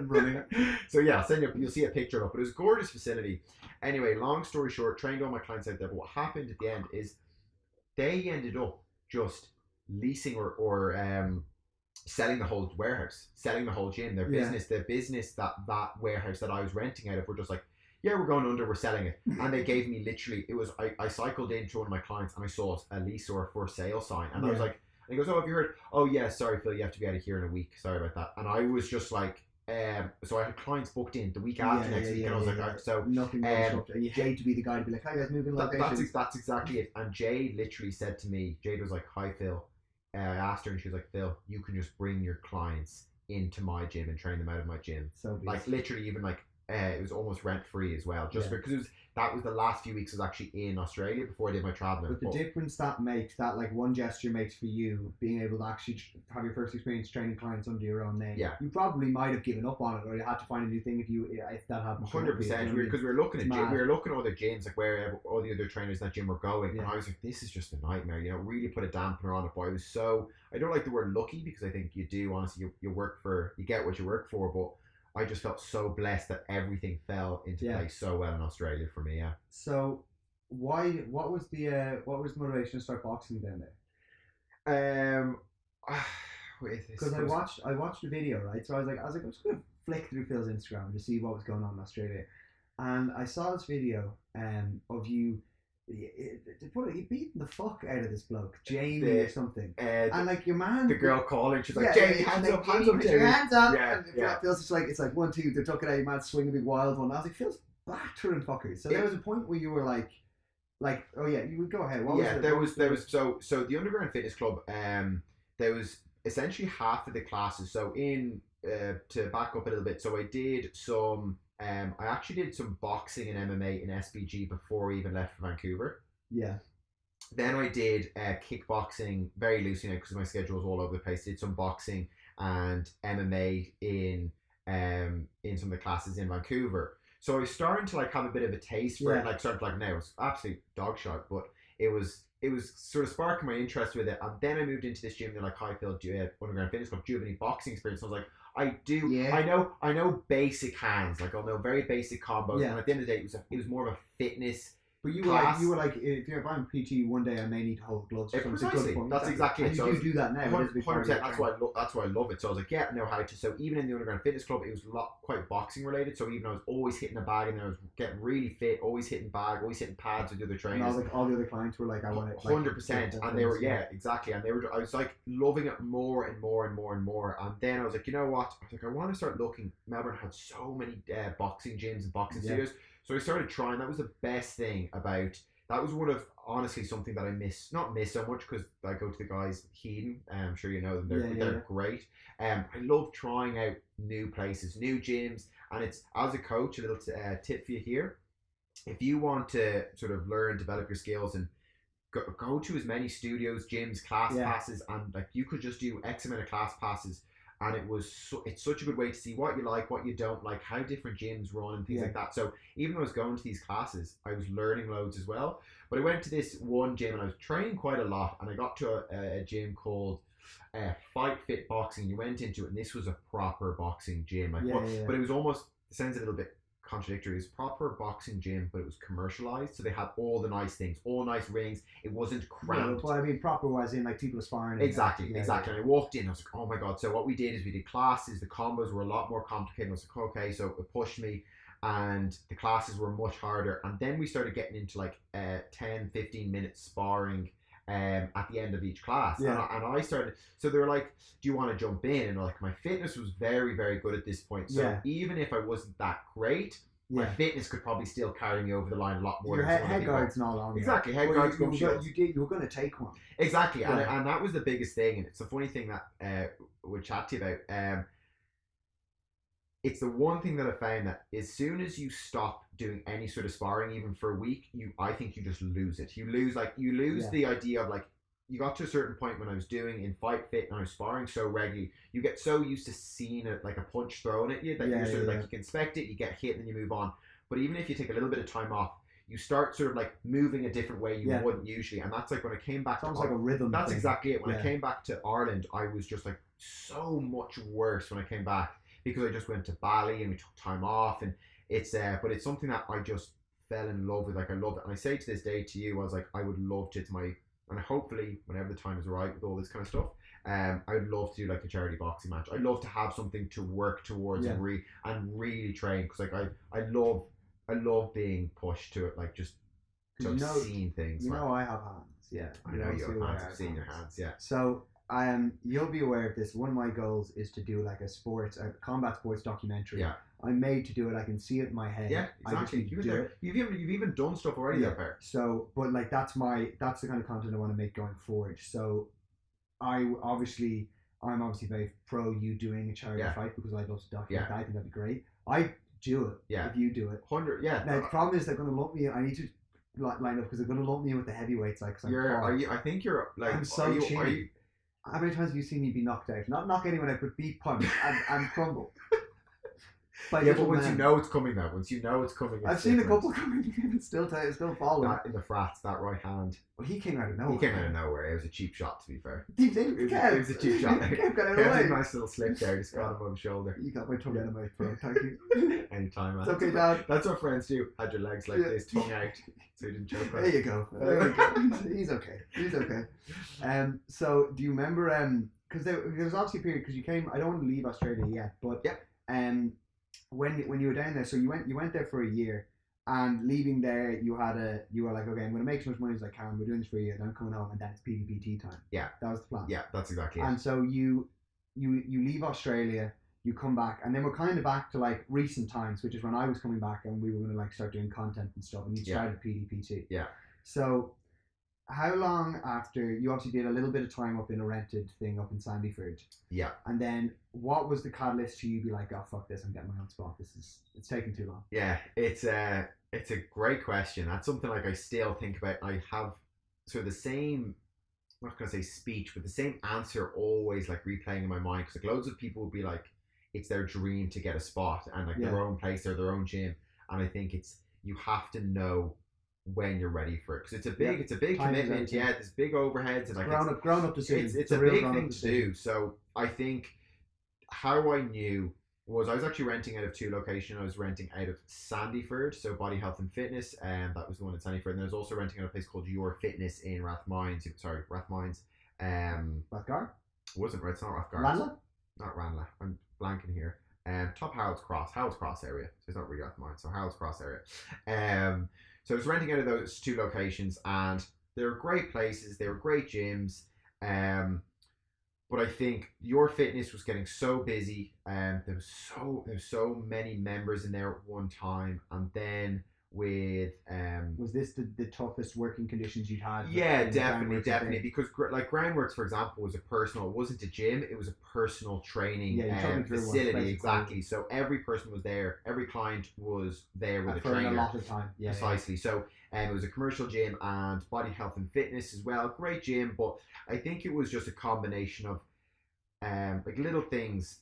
running. So yeah, I'll send you. You'll see a picture of it. But it was a gorgeous facility. Anyway, long story short, trained all my clients out there. But what happened at the end is they ended up just leasing or selling the whole warehouse, selling the whole gym, their business, that warehouse that I was renting out of. We're just like, yeah, we're going under, we're selling it. And they gave me literally, it was, I cycled into one of my clients and I saw a lease or a for sale sign. And I was like, and he goes, oh, have you heard? Oh, yeah, sorry, Phil, you have to be out of here in a week. Sorry about that. And I was just like, so I had clients booked in the week after next week. And I was like, so nothing more disruptive. And you hate to be the guy to be like, hi guys, moving locations. That's exactly it. And Jade literally said to me, Jade was like, hi, Phil. I asked her and she was like, Phil, you can just bring your clients into my gym and train them out of my gym. So like literally even like it was almost rent free as well, just Yeah. because that was the last few weeks I was actually in Australia before I did my traveling. But the difference that makes, that like one gesture makes for you, being able to actually have your first experience training clients under your own name. Yeah. You probably might have given up on it, or you had to find a new thing if that happened. 100%, because we were looking at we were looking at other gyms, like where all the other trainers in that gym were going, and I was like, this is just a nightmare. You know, really put a dampener on it. But I don't like the word lucky, because I think you do honestly, you get what you work for, but I just felt so blessed that everything fell into place so well in Australia for me. Yeah. So what was the motivation to start boxing down there? Because I watched the video, right? So I was like, I'm just gonna flick through Phil's Instagram to see what was going on in Australia, and I saw this video of you. You beating the fuck out of this bloke, Jamie or something, and like your man, the girl calling, she's like, Jamie, hands up, Jamie. Hands up. Yeah, and Phil's just like, it's like 1, 2, they're tucking out, your man's swinging a big wild one. I was like, Phil's battering fuckers. So there was a point where you were like, oh yeah, you would go ahead. There was so the Underground Fitness Club, there was essentially half of the classes. So to back up a little bit, so I did some. I actually did some boxing and MMA in SBG before I even left for Vancouver. Yeah. Then I did kickboxing very loosely because my schedule was all over the place. Did some boxing and MMA in some of the classes in Vancouver. So I was starting to like have a bit of a taste for it. Like sort of like now it's absolute dog shot, but it was sort of sparking my interest with it. And then I moved into this gym. They're like, hi Phil, Underground Fitness Club, do you have any boxing experience? And I was like, I do. Yeah. I know basic hands. Like I'll know very basic combos. Yeah. And at the end of the day, it was more of a fitness. But you were like, if I'm PT one day, I may need to hold gloves. Precisely. That's exactly it. And you do that now. 100%. That's why I love it. So I was like, yeah, I know how to. So even in the Underground Fitness Club, it was quite boxing related. So even I was always hitting a bag, and I was getting really fit, always hitting bag, always hitting pads with the other trainers. And all the other clients were like, I want it. 100%. And they were, exactly. And I was like loving it more and more and more and more. And then I was like, you know what? I was like, I want to start looking. Melbourne had so many boxing gyms and boxing studios. So I started trying. That was the best thing about. That was one of, honestly, something that I not miss so much, because I go to the guys, Heaton, I'm sure you know them, they're great. I love trying out new places, new gyms, and it's, as a coach, a little tip for you here. If you want to sort of learn, develop your skills, and go to as many studios, gyms, class passes, and like you could just do X amount of class passes, and it's such a good way to see what you like, what you don't like, how different gyms run and things like that. So even though I was going to these classes, I was learning loads as well. But I went to this one gym and I was training quite a lot, and I got to a gym called Fight Fit Boxing. You went into it, and this was a proper boxing gym. But it was almost, it sounds a little bit contradictory. It was proper boxing gym, but it was commercialized, so they had all the nice things, all nice rings. It wasn't cramped. Well, I mean, proper was in like people sparring. Exactly. And I walked in, I was like, oh my god. So what we did is we did classes. The combos were a lot more complicated. I was like, okay, so it pushed me, and the classes were much harder. And then we started getting into like 10-15 minute sparring at the end of each class. And I started, so they were like, do you want to jump in? And like, my fitness was very, very good at this point. So even if I wasn't that great, my fitness could probably still carry me over the line a lot more. Your head guard's not on. Exactly, head guards. You were going to take one. Exactly, and that was the biggest thing. And it's a funny thing that we'll chat to you about. It's the one thing that I found, that as soon as you stop doing any sort of sparring, even for a week, I think you just lose it. You lose the idea of like, you got to a certain point when I was doing in Fight Fit and I was sparring so regularly, you get so used to seeing it like a punch thrown at you that you're sort of like, you can expect it, you get hit, and then you move on. But even if you take a little bit of time off, you start sort of like moving a different way you wouldn't usually. And that's like when I came back. Sounds like a rhythm. That's exactly it. When I came back to Ireland, I was just like so much worse when I came back, because I just went to Bali and we took time off, and it's but it's something that I just fell in love with. Like I love it, and I say to this day to you, I was like, I would love to, and hopefully whenever the time is right with all this kind of stuff, I would love to do like a charity boxing match. I'd love to have something to work towards and really train, because like I love being pushed to it, like just seeing things. I have hands. I know you have hands. I've seen your hands. So you'll be aware of this. One of my goals is to do like a combat sports documentary. I'm made to do it. I can see it in my head. Yeah, exactly. You've even done stuff already up there. So, but like that's the kind of content I want to make going forward. So, I'm obviously very pro you doing a charity fight, because I'd love to document that. I think that'd be great. I do it. Yeah. If you do it. 100. Yeah. Now the problem is they're going to lump me. I need to line up because they're going to lump me with the heavyweights. Like, cause I think you're like. I'm so cheap. How many times have you seen me be knocked out? Not knock anyone out, but be punched and crumble. But once you know it's coming, though, I've seen a couple coming in and still following. That in the frats, that right hand. Well, he came out of nowhere. He came out of nowhere. It was a cheap shot, to be fair. It was a cheap shot. Kev got out of a the way. nice little slip there. Just got him on the shoulder. You got my tongue in my throat. Thank you. Anytime, man. It's okay, Dad. That's what friends do. Had your legs like this, tongue out, so you didn't choke. There you go. He's okay. So do you remember? Because there was obviously a period because you came. I don't want to leave Australia yet, but when you were down there, so you went there for a year, and leaving there, you were like, okay, I'm going to make as much money as I can. We're doing this for a year, then I'm coming home, and then it's PDPT time. Yeah, that was the plan. Yeah, that's exactly it. And so you leave Australia, you come back, and then we're kind of back to like recent times, which is when I was coming back, and we were going to like start doing content and stuff, and you started PDPT. Yeah. So how long after you obviously did a little bit of time up in a rented thing up in Sandyford? Yeah. And then what was the catalyst to you be like, oh fuck this, I'm getting my own spot. It's taking too long. Yeah, it's a great question. That's something like I still think about. I have sort of the same, I'm not gonna say speech, but the same answer always like replaying in my mind, because like loads of people will be like, it's their dream to get a spot and like their own place or their own gym, and I think you have to know when you're ready for it, because it's a big commitment. Yeah, there's big overheads and like grown up decision. It's a big thing to do. So I think how I knew was I was actually renting out of two locations. I was renting out of Sandyford, so Body Health and Fitness, and that was the one in Sandyford. And I was also renting out a place called Your Fitness in Rathmines. Rathmines. Rathgar? Wasn't right. It's not Rathgar. Ranelagh? Not Ranelagh. I'm blanking here. Top Howells Cross area. So it's not really Rathmines. So Howells Cross area. So I was renting out of those two locations, and they were great places. They were great gyms. But I think Your Fitness was getting so busy, and there was so many members in there at one time, and then with was this the toughest working conditions you'd had? Yeah, definitely, because like Groundworks, for example, was it wasn't a gym, it was a personal training facility. Exactly. So every person was there, every client was there with a trainer. A lot of time. Yeah, precisely. Yeah. So it was a commercial gym and Body Health and Fitness as well. Great gym, but I think it was just a combination of like little things.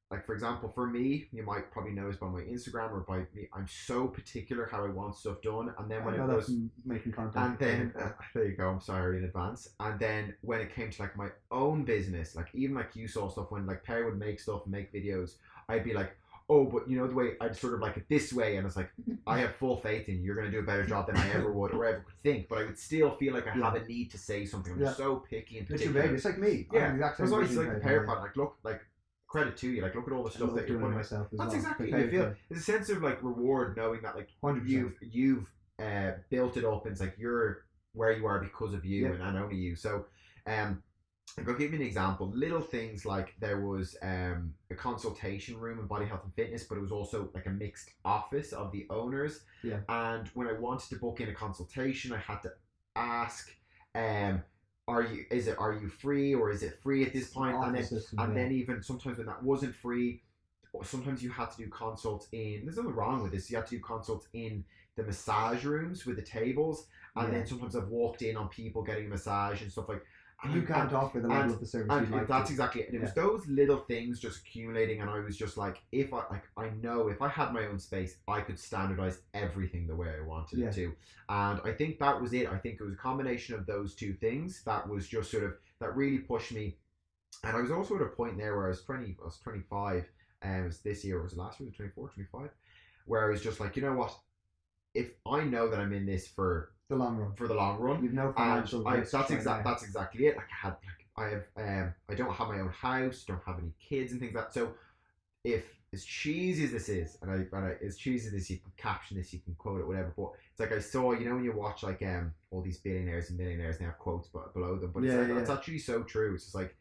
Like, for example, for me, you might probably notice by my Instagram or by me, I'm so particular how I want stuff done. And then when it was making content, and then there you go. I'm sorry in advance. And then when it came to like my own business, like even like you saw stuff when like Pear would make stuff and make videos, I'd be like, oh, but you know the way I'd sort of like it this way, and it's like I have full faith in you. You're going to do a better job than I ever would or ever could think. But I would still feel like I have a need to say something. I'm just so picky and particular. It's like me. Yeah, because I was like the Pear Pod. Like look, like. Credit to you, like look at all the stuff that you're doing myself. That's exactly you feel. It's a sense of like reward knowing that like 100%. you've built it up, and it's like you're where you are because of you and only you. So I'll give you an example. Little things like there was a consultation room in Body Health and Fitness, but it was also like a mixed office of the owners. Yeah. And when I wanted to book in a consultation, I had to ask are you free, or is it free at this point? And then even sometimes when that wasn't free, or sometimes you had to do consults in. There's nothing wrong with this. You have to do consults in the massage rooms with the tables, and then sometimes I've walked in on people getting a massage and stuff like. And you can't offer the level of the service you'd like. That's exactly it. And it was those little things just accumulating, and I was just like, I know if I had my own space, I could standardize everything the way I wanted it to. And I think that was it. I think it was a combination of those two things that was just sort of that really pushed me. And I was also at a point there where I was 25, and it was this year, or was it last year? Was it 24, 25? Where I was just like, you know what? If I know that I'm in this for the long run, you've no financial. That's exactly it. Like I don't have my own house, don't have any kids and things like that. So if as cheesy as this is, and as cheesy as this, you can caption this, you can quote it, whatever. But it's like I saw, you know, when you watch like all these billionaires and millionaires, they have quotes below them. But it's actually so true. It's just like.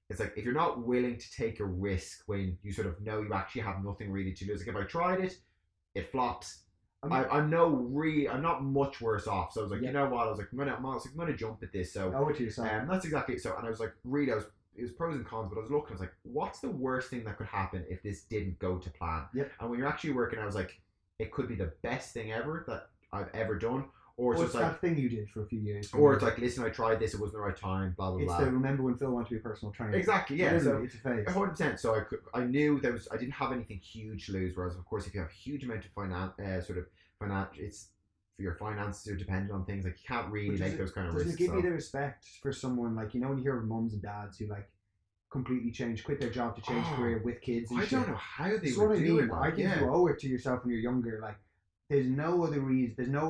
It's like if you're not willing to take a risk when you sort of know you actually have nothing really to lose. Like if I tried it, it flops. I'm not much worse off. So I was like, you know what? I was like, I'm gonna jump at this. So owe it to yourself. That's exactly it. So and I was like, really, I was it was pros and cons, but I was looking, I was like, what's the worst thing that could happen if this didn't go to plan? Yep. And when you're actually working, I was like, it could be the best thing ever that I've ever done, or it's just like that thing you did for a few years, or it's like, listen, I tried this, it wasn't the right time, blah blah it's blah. the remember when Phil wanted to be a personal trainer. Exactly, yeah. So it's a phase. 100%. So I knew I didn't have anything huge to lose. Whereas, of course, if you have a huge amount of it's for your finances are dependent on things, like you can't really make those kind of risks. Does it give you the respect for someone, like, when you hear of mums and dads who like completely quit their job to change career with kids and I shit. don't know how they would do it. I think you owe it to yourself when you're younger. Like, there's no other reason, there's no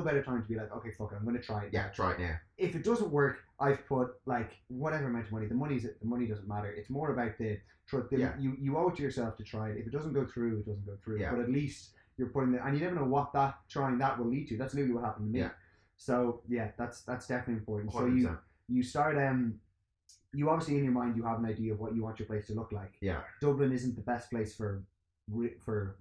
better time to be like, okay, fuck it, I'm going to try it. Yeah, try it now. If it doesn't work, I've put like whatever amount of money. The money doesn't matter. It's more about you owe it to yourself to try it. If it doesn't go through, it doesn't go through. Yeah. But at least you're putting it, and you never know what trying that will lead to. That's literally what happened to me. Yeah. So yeah, that's definitely important. 100%. So you start you obviously in your mind you have an idea of what you want your place to look like. Yeah. Dublin isn't the best place for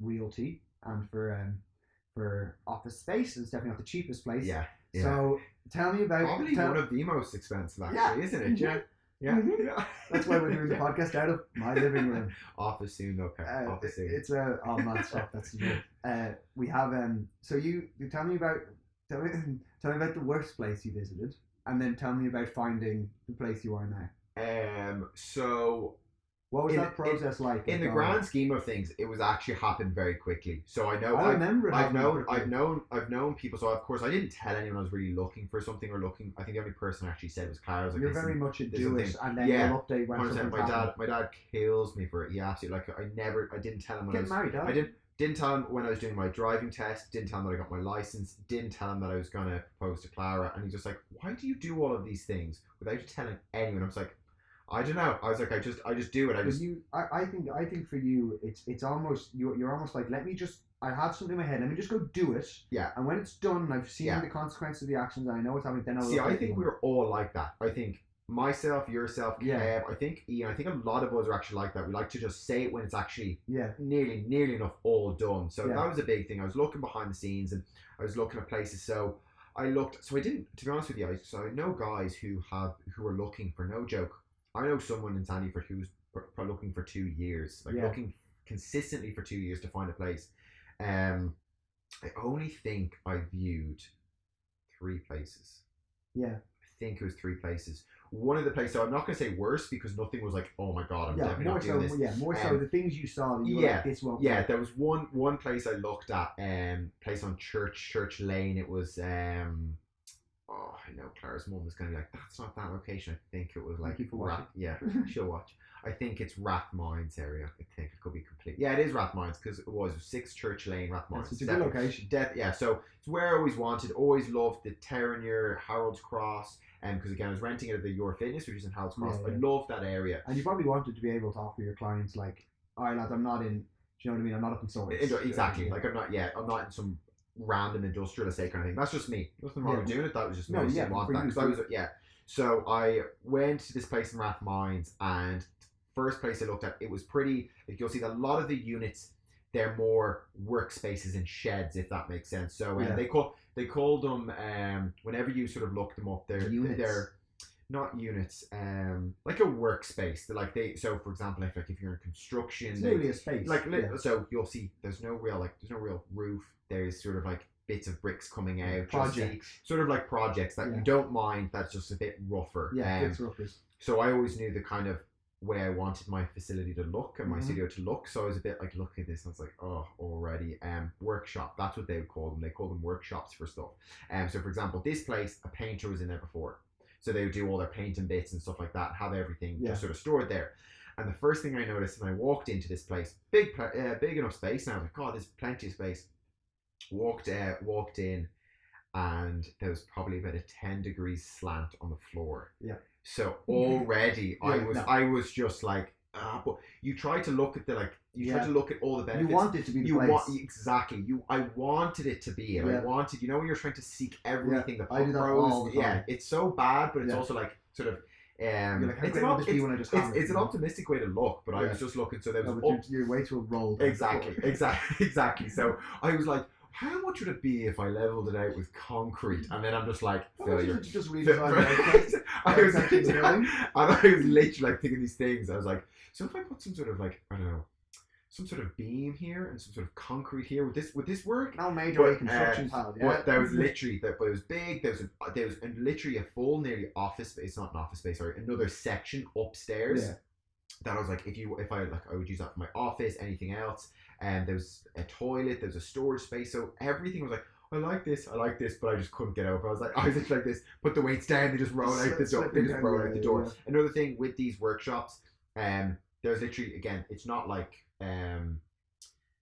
realty and for office space. It's definitely not the cheapest place. Yeah. Yeah. So tell me about probably one of the most expensive, actually, isn't it? Yeah. Yeah. Mm-hmm. Yeah. That's why we're doing the podcast out of my living room. Office soon, okay. Office soon. It's oh man, stop. That's the joke. We have so you tell me about the worst place you visited, and then tell me about finding the place you are now. So what was that process like? In the grand scheme of things, it was actually happened very quickly. So I know I've known people. So of course I didn't tell anyone I was really looking for something or looking. I think the only person I actually said was Clara. I was like, you're very much a do it, and then you'll update when something's happened. My dad kills me for it. He absolutely, like, I didn't tell him when I didn't tell him when I was doing my driving test, didn't tell him that I got my license, didn't tell him that I was going to propose to Clara, and he's just like, why do you do all of these things without telling anyone? I was like, I don't know. I was like, I just do it. I think for you, it's almost you're almost like, I have something in my head. Let me just go do it. Yeah. And when it's done, and I've seen the consequences of the actions, and I know what's happening. Then I think we're all like that. I think myself, yourself, Kev. I think Ian. I think a lot of us are actually like that. We like to just say it when it's actually nearly enough all done. So that was a big thing. I was looking behind the scenes, and I was looking at places. So I didn't. To be honest with you, I know guys who are looking, for no joke. I know someone in Sandyford who's looking for 2 years, looking consistently for 2 years to find a place. I only think I viewed 3 places. Yeah. I think it was 3 places. One of the places, so I'm not going to say worse because nothing was like, oh my God, I'm definitely not doing this. Yeah, more so the things you saw that you were like, this won't work. There was one place I looked at, place on Church Lane. It was, I know Clara's mum was going to be like, that's not that location. I think it was like, she'll watch. I think it's Rathmines area. I think it could be complete. Yeah, it is Rathmines because it was 6 Church Lane, Rathmines. It's a good location. Yeah, so it's where I always wanted, always loved the Terranure, Harold's Cross, and because again I was renting it at the Your Fitness, which is in Harold's Cross. I love that area. And you probably wanted to be able to offer your clients like, all right, lads, I'm not in. Do you know what I mean? I'm not up in Swords. Exactly. Yeah. Like I'm not in some random industrial estate kind of thing. That's just me. Nothing wrong with doing it. That was just me. I didn't want that. So I went to this place in Rathmines, and first place I looked at, it was pretty. Like, you'll see that a lot of the units, they're more workspaces and sheds, if that makes sense. So they call them whenever you sort of look them up, they're not units, like a workspace. They're like so for example, if you're in construction, it's literally a space. So you'll see there's no real roof. There's sort of like bits of bricks coming out. Projects. Sort of like projects that you don't mind, that's just a bit rougher. Yeah, bits rougher. So I always knew the kind of way I wanted my facility to look and my studio to look. So I was a bit like looking at this and I was like, oh, already. Workshop, that's what they would call them. They call them workshops for stuff. So for example, this place, a painter was in there before. So they would do all their painting bits and stuff like that, and have everything just sort of stored there. And the first thing I noticed when I walked into this place, big enough space, and I was like, God, there's plenty of space. Walked in, and there was probably about a 10 degrees slant on the floor. Yeah. So already I was just like, but you try to look at try to look at all the benefits. You want it to be the place. Exactly. I wanted it to be it. Yeah. I wanted, when you're trying to seek everything. Yeah. I do that all the time. Yeah, it's so bad, but it's also like sort of. It's an optimistic way to look, but I was just looking. So there was you're way too rolled. Exactly. So I was like, how much would it be if I leveled it out with concrete? And then I'm just like, Well, failure. just redesign Phil- I was actually the building. and I was literally like thinking these things. I was like, so if I put some sort of like, I don't know, some sort of beam here and some sort of concrete here, would this work? No major reconstruction pile. Yeah. But there was literally but it was big. There was literally a full nearly office space, not an office space, sorry, another section upstairs. Yeah. That I was like, if I would use that for my office, anything else. And there was a toilet, there was a storage space, so everything was like, I like this, but I just couldn't get over. I was just like this, put the weights down, they just roll out the door. They just roll out the door. Yeah. Another thing with these workshops, there's literally, again, it's not like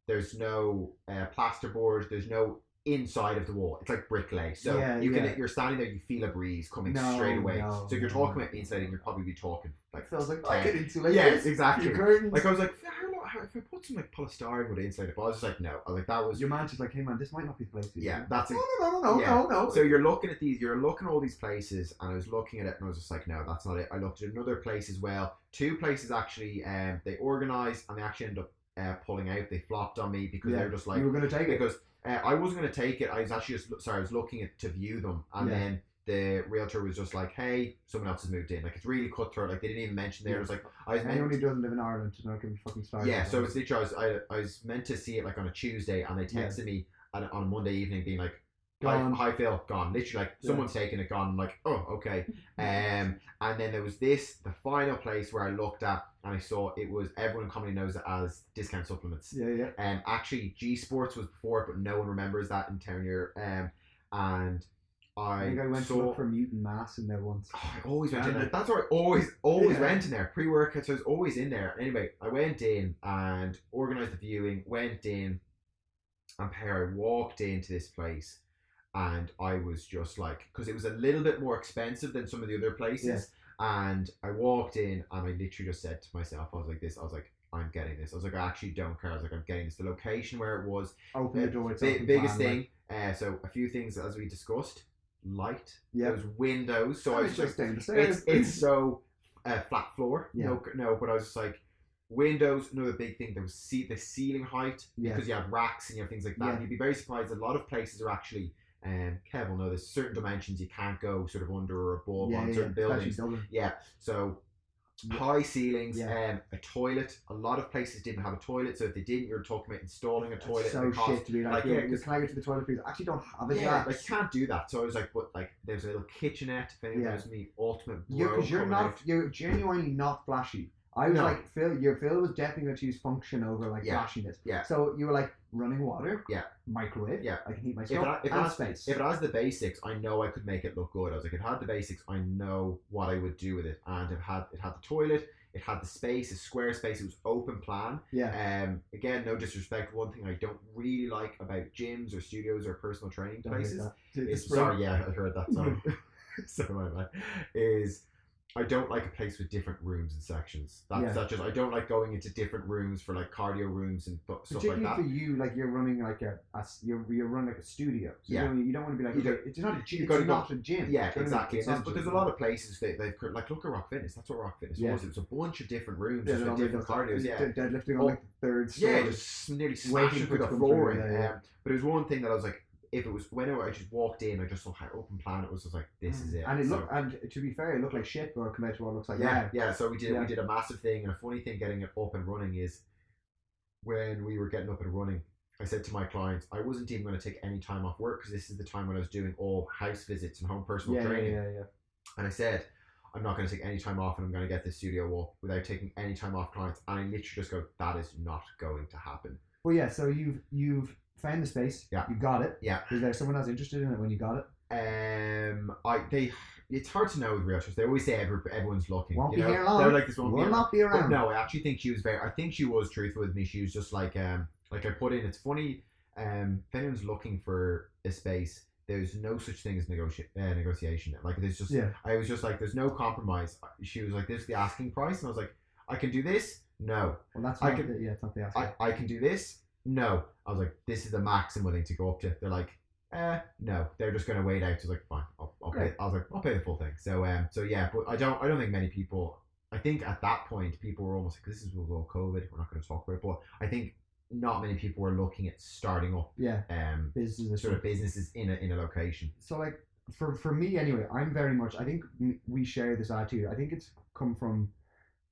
there's no plasterboard, there's no inside of the wall. It's like bricklay. So you're standing there, you feel a breeze coming straight away. So if you're talking about insulating, you'll probably be talking like it feels like I can insulate. Yeah, this. exactly. Curtains. Like I was like, how if I put some like polystyrene would it insulate it? But I was just like, no. I was like, that was your man just like, hey man, this might not be the place. Yeah, that's it. No. So you're looking at all these places, and I was looking at it, and I was just like, no, that's not it. I looked at another place as well. Two places actually, they organised, and they actually ended up pulling out. They flopped on me because they were just like, you were going to take it because I wasn't going to take it. I was actually I was looking to view them, and then the realtor was just like, hey, someone else has moved in. Like, it's really cutthroat. Like, they didn't even mention there. It was like, anyone who doesn't live in Ireland to know can be fucking started. Yeah, so it's literally, I was meant to see it like on a Tuesday, and they texted me on a Monday evening being like, hi Phil, gone. Literally like, someone's taken it, gone. I'm like, oh, okay. And then there was the final place where I looked at, and I saw it was, everyone commonly knows it as discount supplements. Yeah. Actually, G Sports was before it, but no one remembers that in town here. And I think I went to look for mutant mass in there once. Oh, I always went in there. That's why I always went in there. Pre-workout, so I was always in there. Anyway, I went in and organised the viewing, went in, and I walked into this place, and I was just like, because it was a little bit more expensive than some of the other places, and I walked in, and I literally just said to myself, I was like, I'm getting this. I was like, I actually don't care. I was like, I'm getting this. The location where it was, open the door. It's biggest thing. So a few things as we discussed. Light. Those windows. So I was just it's so flat floor. No, but I was just like, windows. Another big thing. There was the ceiling height, because you have racks and you have things like that. And you'd be very surprised. A lot of places are actually, Kev will know, there's certain dimensions you can't go sort of under or above on certain buildings. Yeah. So high ceilings, a toilet. A lot of places didn't have a toilet, so if they didn't, you're talking about installing a toilet. So shit to be like, can I go to the toilet please? I actually don't have it. Yeah, like, can't do that. So I was like, but like, there's a little kitchenette. If anyone knows me, ultimate bro. Because you're genuinely not flashy. I was like, Phil was definitely going to choose function over like flashiness. Yeah. So you were like, running water. Yeah. Microwave. Yeah. I can heat my stuff. And space. If it has the basics, I know I could make it look good. I was like, if it had the basics, I know what I would do with it. And it had the toilet. It had the space, a square space. It was open plan. Yeah. Again, no disrespect. One thing I don't really like about gyms or studios or personal training places is, sorry, I heard that song. So my bad. Is, I don't like a place with different rooms and sections. That's just, I don't like going into different rooms for like cardio rooms and stuff like that. Particularly for you, like you're running like you're running like a studio. So you don't want to be like, it's not a gym. It's not a gym. Yeah, exactly. But there's a lot of places they've like, look at Rock Fitness. That's what Rock Fitness was. It was a bunch of different rooms with different cardios. Deadlifting on like the third story. Yeah, just nearly smashing through the floor. But it was one thing that I was like, if it was whenever I just walked in, I just saw how open plan it was. I was like, this is it. And it looked, and to be fair, it looked like shit, but compared to what it looks like. Yeah. So we did a massive thing, and a funny thing getting it up and running is when we were getting up and running, I said to my clients, I wasn't even going to take any time off work because this is the time when I was doing all house visits and home personal training. And I said, I'm not going to take any time off, and I'm going to get this studio up without taking any time off clients. And I literally just go, that is not going to happen. Well, yeah. So you've found the space. Yeah. You got it. Yeah. Was there someone else interested in it when you got it? It's hard to know with realtors. They always say everyone's looking. Won't be here long. They're like, this won't will not be around. But no, I actually think she was I think she was truthful with me. She was just like I put in. It's funny. If anyone's looking for a space, there's no such thing as negotiation. Like there's just. Yeah. I was just like, there's no compromise. She was like, this is the asking price, and I was like, I can do this. No. Well, that's not. It's not the asking. I can do this. No. I was like, this is the max I'm willing to go up to. They're like, no. They're just going to wait out. I was like, fine, I'll pay. I was like, I'll pay the full thing. So yeah, but I don't think many people. I think at that point people were almost like, this is all COVID. We're not going to talk about it. But I think not many people were looking at starting up businesses, sort of businesses in a location. So like for me anyway, I'm very much, I think we share this attitude. I think it's come from,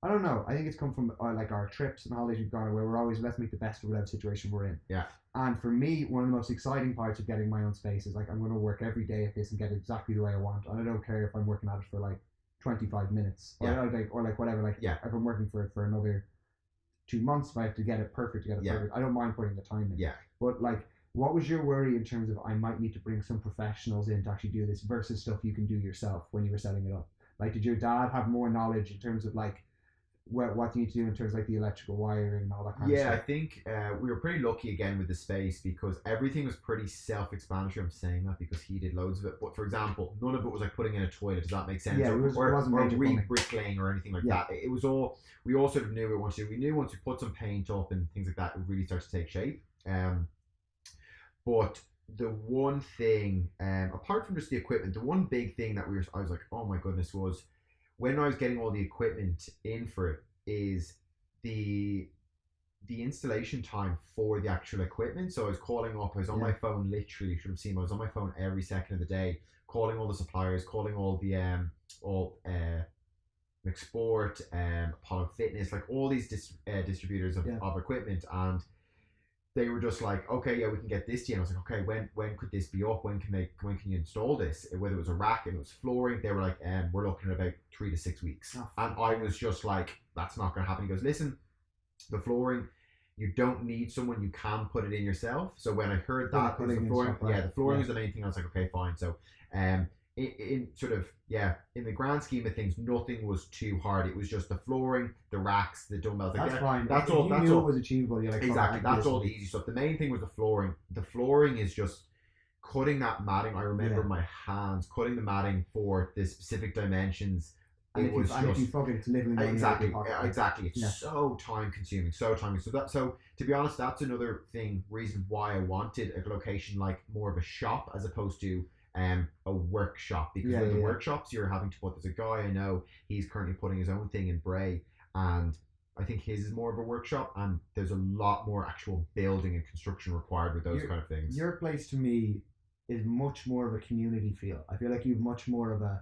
I don't know, I think it's come from like our trips and holidays we've gone where we're always, let's make the best of whatever situation we're in. Yeah. And for me, one of the most exciting parts of getting my own space is like, I'm going to work every day at this and get it exactly the way I want. And I don't care if I'm working at it for like 25 minutes or like whatever, like if I'm working for it for another 2 months, if I have to get it perfect, perfect, I don't mind putting the time in. Yeah. But like, what was your worry in terms of I might need to bring some professionals in to actually do this versus stuff you can do yourself when you were setting it up? Like, did your dad have more knowledge in terms of like what you need to do in terms of like the electrical wiring and all that kind of stuff? Yeah, I think we were pretty lucky again with the space because everything was pretty self-explanatory. I'm saying that because he did loads of it. But for example, none of it was like putting in a toilet. Does that make sense? Yeah, or re-bricklaying or anything like that. It was all, we all sort of knew what we wanted to do. We knew once we put some paint up and things like that, it would really start to take shape. But the one thing, apart from just the equipment, the one big thing that I was like, oh my goodness, was when I was getting all the equipment in for it is the installation time for the actual equipment. So I was calling up, I was on my phone literally, you should have seen, I was on my phone every second of the day, calling all the suppliers, calling all the McSport, Apollo Fitness, like all these distributors of equipment, and they were just like, okay, yeah, we can get this to you. And I was like, okay, when could this be up? When can you install this? Whether it was a rack and it was flooring, they were like, we're looking at about 3 to 6 weeks. Oh. And I was just like, that's not going to happen. He goes, listen, the flooring, you don't need someone, you can put it in yourself. So when I heard that, the flooring was the main thing. I was like, okay, fine. So in sort of, in the grand scheme of things, nothing was too hard. It was just the flooring, the racks, the dumbbells. That's fine. That's all. That's all. It was achievable. You're like, exactly. That's all the easy stuff. The main thing was the flooring. The flooring is just cutting that matting. I remember my hands cutting the matting for the specific dimensions. And if you forget, it's literally exactly. It's so time consuming. So to be honest, that's another reason why I wanted a location like more of a shop as opposed to a workshop, because with the workshops you're having to put, there's a guy I know, he's currently putting his own thing in Bray, and I think his is more of a workshop, and there's a lot more actual building and construction required with those kind of things. Your place to me is much more of a community feel. I feel like you've much more of a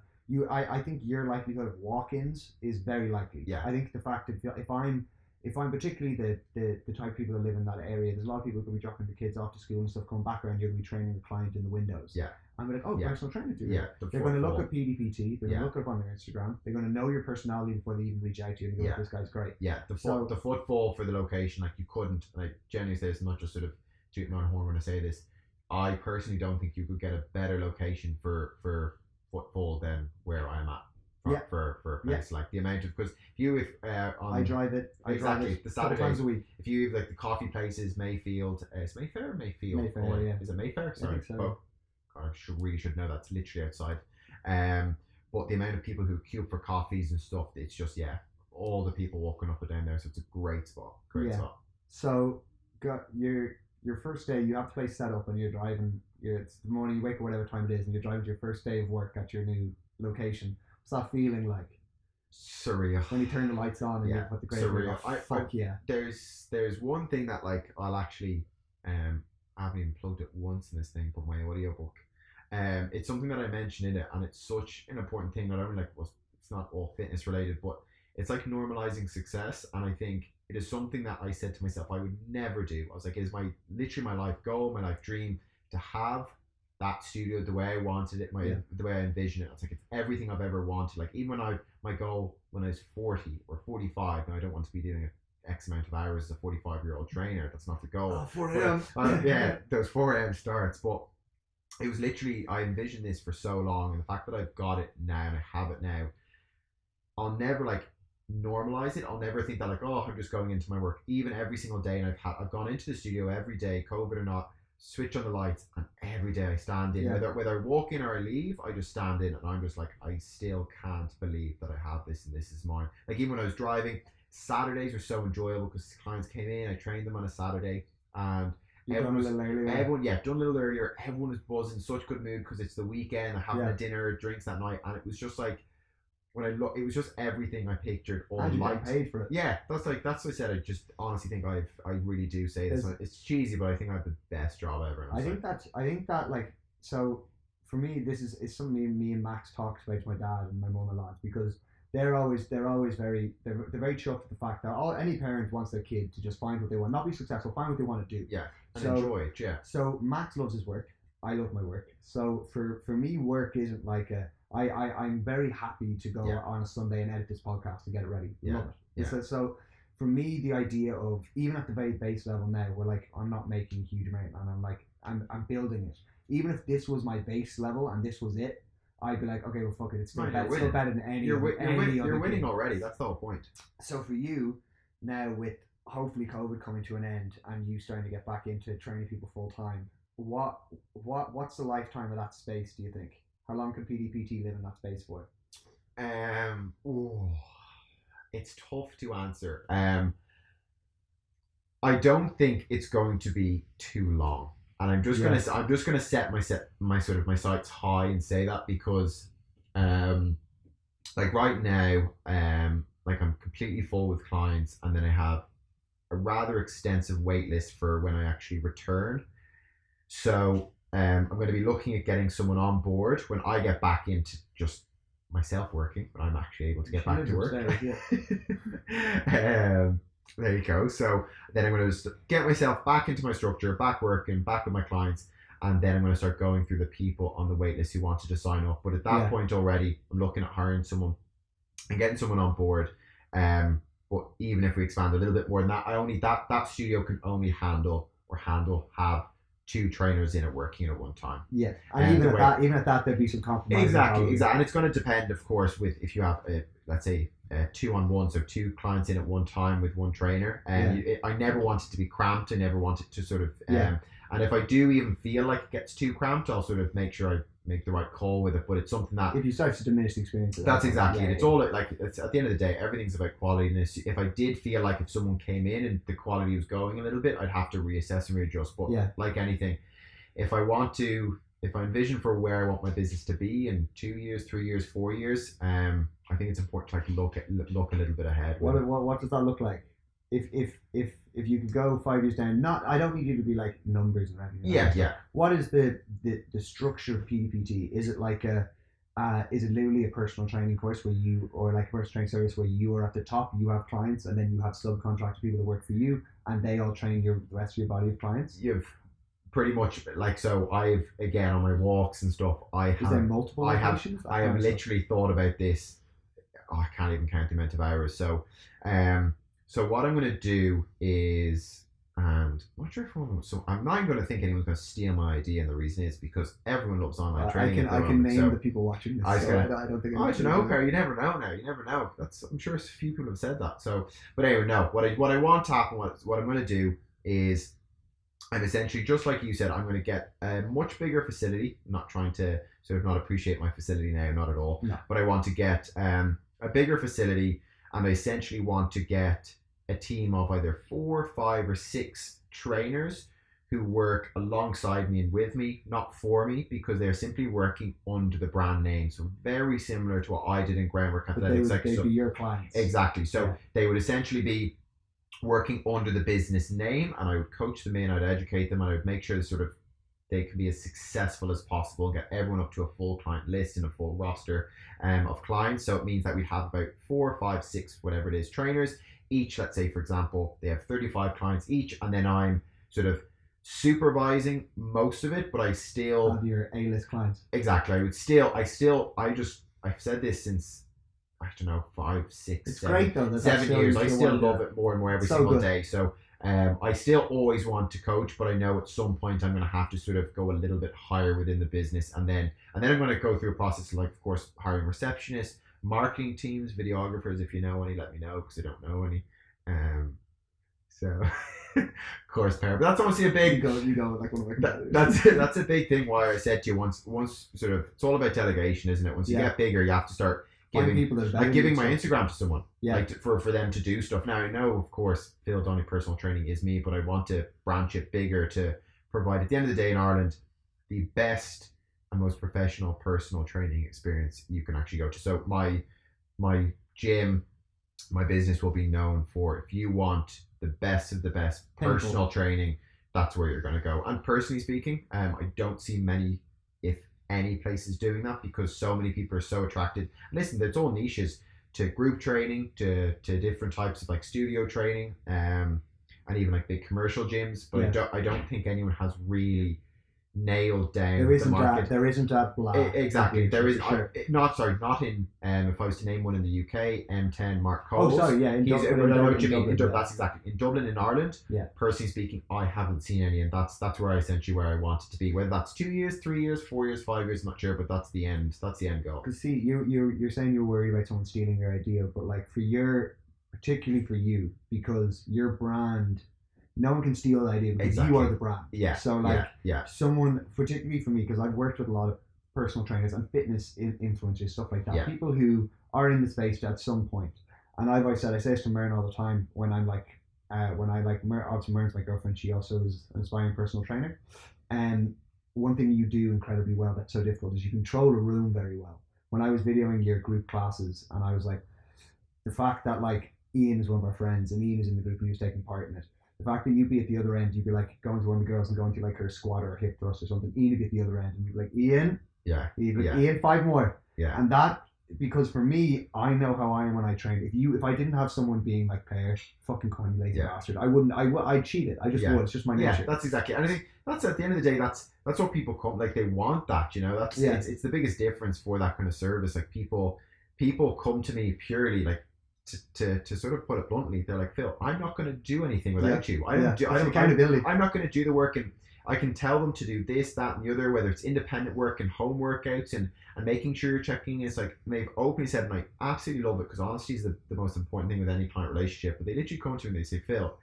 I think your likelihood of walk-ins is very likely. I think the fact that if I'm particularly the type of people that live in that area, there's a lot of people who could be dropping the kids off to school and stuff, coming back around, you're going to be training a client in the windows. I'm like, personal trainer too. They're going to look at PDPT, they're going to look up on their Instagram, they're going to know your personality before they even reach out to you and go, this guy's great. The footfall for the location, like you couldn't, and I genuinely say this, not just sort of tooting my own horn when I say this, I personally don't think you could get a better location for footfall than where I'm at. For a place like the amount of, because I drive it the Saturday times a week. If you have like the coffee places, Mayfield, is Mayfair or Mayfield? Mayfair, Is it Mayfair? Sorry, I think so. God, I really should know, that's literally outside. But the amount of people who queue for coffees and stuff, it's just all the people walking up and down there, so it's a great spot. Spot. So got your first day, you have the place set up and you're driving. It's the morning, you wake up whatever time it is, and you're driving to your first day of work at your new location. What's that feeling like? Surreal. When you turn the lights on and you put the great surreal. There's one thing that like I'll actually I haven't even plugged it once in this thing, but my audiobook. It's something that I mentioned in it, and it's such an important thing. Not only like it's not all fitness related, but it's like normalizing success. And I think it is something that I said to myself I would never do. I was like, it is literally my life goal, my life dream to have that studio the way I wanted it, the way I envisioned it. It's like, it's everything I've ever wanted. Like even when my goal when I was 40 or 45, and I don't want to be doing X amount of hours as a 45-year-old trainer. That's not the goal. 4 a.m. Those 4 a.m. starts. But it was literally, I envisioned this for so long, and the fact that I've got it now and I have it now, I'll never like normalize it. I'll never think that like, oh, I'm just going into my work. Even every single day, and I've gone into the studio every day, COVID or not, switch on the lights, and every day I stand in. Whether I walk in or I leave, I just stand in, and I'm just like, I still can't believe that I have this and this is mine. Like even when I was driving, Saturdays were so enjoyable because clients came in, I trained them on a Saturday, and done a little earlier. Done a little earlier. Everyone was buzzing, such good mood because it's the weekend. They're having a dinner, drinks that night, and it was just like when I look, it was just everything I pictured all And you light. got paid for it. Yeah, that's what I said. I just honestly think I really do say this. It's cheesy, but I think I have the best job ever. I think that like, so for me, this is something me and Max talks about to my dad and my mum a lot, because they're very chuffed with the fact that any parent wants their kid to just find what they want, not be successful, find what they want to do. Yeah, and so, enjoy it. Yeah. So Max loves his work. I love my work. So for me, work isn't like I'm very happy to go on a Sunday and edit this podcast and get it ready. Yeah. Love it. Yeah. So for me, the idea of, even at the very base level now, we're like, I'm not making a huge amount, and I'm like, I'm building it. Even if this was my base level and this was it, I'd be like, okay, well, fuck it. It's still better than any. You're winning already. That's the whole point. So for you now, with hopefully COVID coming to an end and you starting to get back into training people full time, what's the lifetime of that space, do you think? How long can PDPT live in that space for? It's tough to answer. I don't think it's going to be too long, and I'm just gonna set my sights high and say that, because like right now, like I'm completely full with clients, and then I have a rather extensive wait list for when I actually return. So I'm going to be looking at getting someone on board when I get back into just myself working, when I'm actually able to get back to work. There you go. So then I'm going to get myself back into my structure, back working, back with my clients, and then I'm going to start going through the people on the wait list who wanted to sign up. But at that point already, I'm looking at hiring someone and getting someone on board. But even if we expand a little bit more than that, that studio can only have 2 trainers in it working at one time. Yeah, and even at that, there'd be some compromise. Exactly, and it's going to depend, of course, with if you have let's say 2-on-1, so 2 clients in at one time with 1 trainer. And I never want it to be cramped. I never want it to sort of. And if I do even feel like it gets too cramped, I'll sort of make sure I make the right call with it. But it's something that, if you start to diminish the experience, that's exactly it. It's all like, it's at the end of the day, everything's about quality. And if I did feel like if someone came in and the quality was going a little bit, I'd have to reassess and readjust. But like anything, if I envision for where I want my business to be in 2 years, 3 years, 4 years, I think it's important to look a little bit ahead. What does that look like? If you could go 5 years down, I don't need you to be like numbers and everything. Yeah. What is the structure of PDPT? Is it like is it literally a personal training course where you, or like a personal training service where you are at the top, you have clients, and then you have subcontracted people that work for you, and they all train the rest of your body of clients? You've pretty much, like, so I've, again, on my walks and stuff, is there multiple locations? I have literally thought about this. I can't even count the amount of hours. So, so what I'm going to do is, and I'm not sure I'm not even going to think anyone's going to steal my idea, and the reason is because everyone loves online training. I can name the people watching this. I don't think. I don't know, Perry. You never know now. You never know. I'm sure a few people have said that. So, but anyway, no. What I want to happen, what I'm going to do is, I'm essentially, just like you said, I'm going to get a much bigger facility. I'm not trying to sort of not appreciate my facility now, not at all. No. But I want to get a bigger facility, and I essentially want to get a team of either 4, 5, or 6 trainers who work alongside me and with me, not for me, because they're simply working under the brand name. So very similar to what I did in Groundwork Athletics. They'd be your clients. Exactly. So they would essentially be working under the business name, and I would coach them in, I'd educate them, and I would make sure that they can be as successful as possible and get everyone up to a full client list and a full roster of clients. So it means that we have about 4, 5, 6, whatever it is, trainers each. Let's say, for example, they have 35 clients each, and then I'm sort of supervising most of it, but I still have your A-list clients. Exactly. I've said this since, I don't know, 5, 6, it's 7, great though, 7 years. I still love it more and more every single day. So I still always want to coach, but I know at some point I'm going to have to sort of go a little bit higher within the business, and then I'm going to go through a process of, like, of course, hiring receptionists, marketing teams, videographers. If you know any, let me know, because I don't know any. So of course, Pear, but that's obviously a big. You go like one of my. That's a big thing. Why I said to you once sort of, it's all about delegation, isn't it? Once you get bigger, you have to start giving people giving my Instagram to someone, like for them to do stuff. Now I know, of course, Phil Donnelly personal training is me, but I want to branch it bigger to provide, at the end of the day, in Ireland, the best and most professional personal training experience you can actually go to. So my my gym, my business will be known for, if you want the best of the best personal training, that's where you're going to go. And personally speaking, I don't see many, if any, places doing that, because so many people are so attracted. And listen, there's all niches to group training, to different types of like studio training, and even like big commercial gyms. But I don't think anyone has really nailed down the market. There isn't that black. Exactly. There is sure. not in if I was to name one in the UK, M10 Mark Coles. Oh, sorry, yeah. In Dublin, that's exactly. In Dublin, in Ireland, personally speaking, I haven't seen any, and that's where I want it to be. Whether that's 2 years, 3 years, 4 years, 5 years, I'm not sure, but that's the end goal. Because see, you're saying you're worried about someone stealing your idea, but like particularly for you, because your brand, no one can steal the idea because you are the brand. Yeah. So like someone, particularly for me, because I've worked with a lot of personal trainers and fitness influencers, stuff like that. People who are in the space at some point. And I've always said, I say this to Myrn all the time when I'm like, obviously Myrn's my girlfriend. She also is an aspiring personal trainer. And one thing you do incredibly well that's so difficult is you control a room very well. When I was videoing your group classes, and I was like, the fact that like Ian is one of our friends and Ian is in the group and he was taking part in it. The fact that you'd be at the other end, you'd be like going to one of the girls and going to like her squat or hip thrust or something. Ian would be at the other end and you'd be like, Ian? Yeah. You'd be like, Ian, 5 more. Yeah. And that, because for me, I know how I am when I train. If I didn't have someone being like Pear, fucking corny lazy bastard, I'd cheat it. I just would. It's just my nature. Yeah, that's exactly. And I think that's at the end of the day, that's what people come, like they want that, you know, it's the biggest difference for that kind of service. Like people come to me purely like, to sort of put it bluntly, they're like, Phil, I'm not going to do anything without you. I'm not going to do the work, and I can tell them to do this, that, and the other, whether it's independent work and home workouts and making sure you're checking in. It's like, they've openly said, and I absolutely love it, because honesty is the most important thing with any client relationship. But they literally come to me and they say, Phil,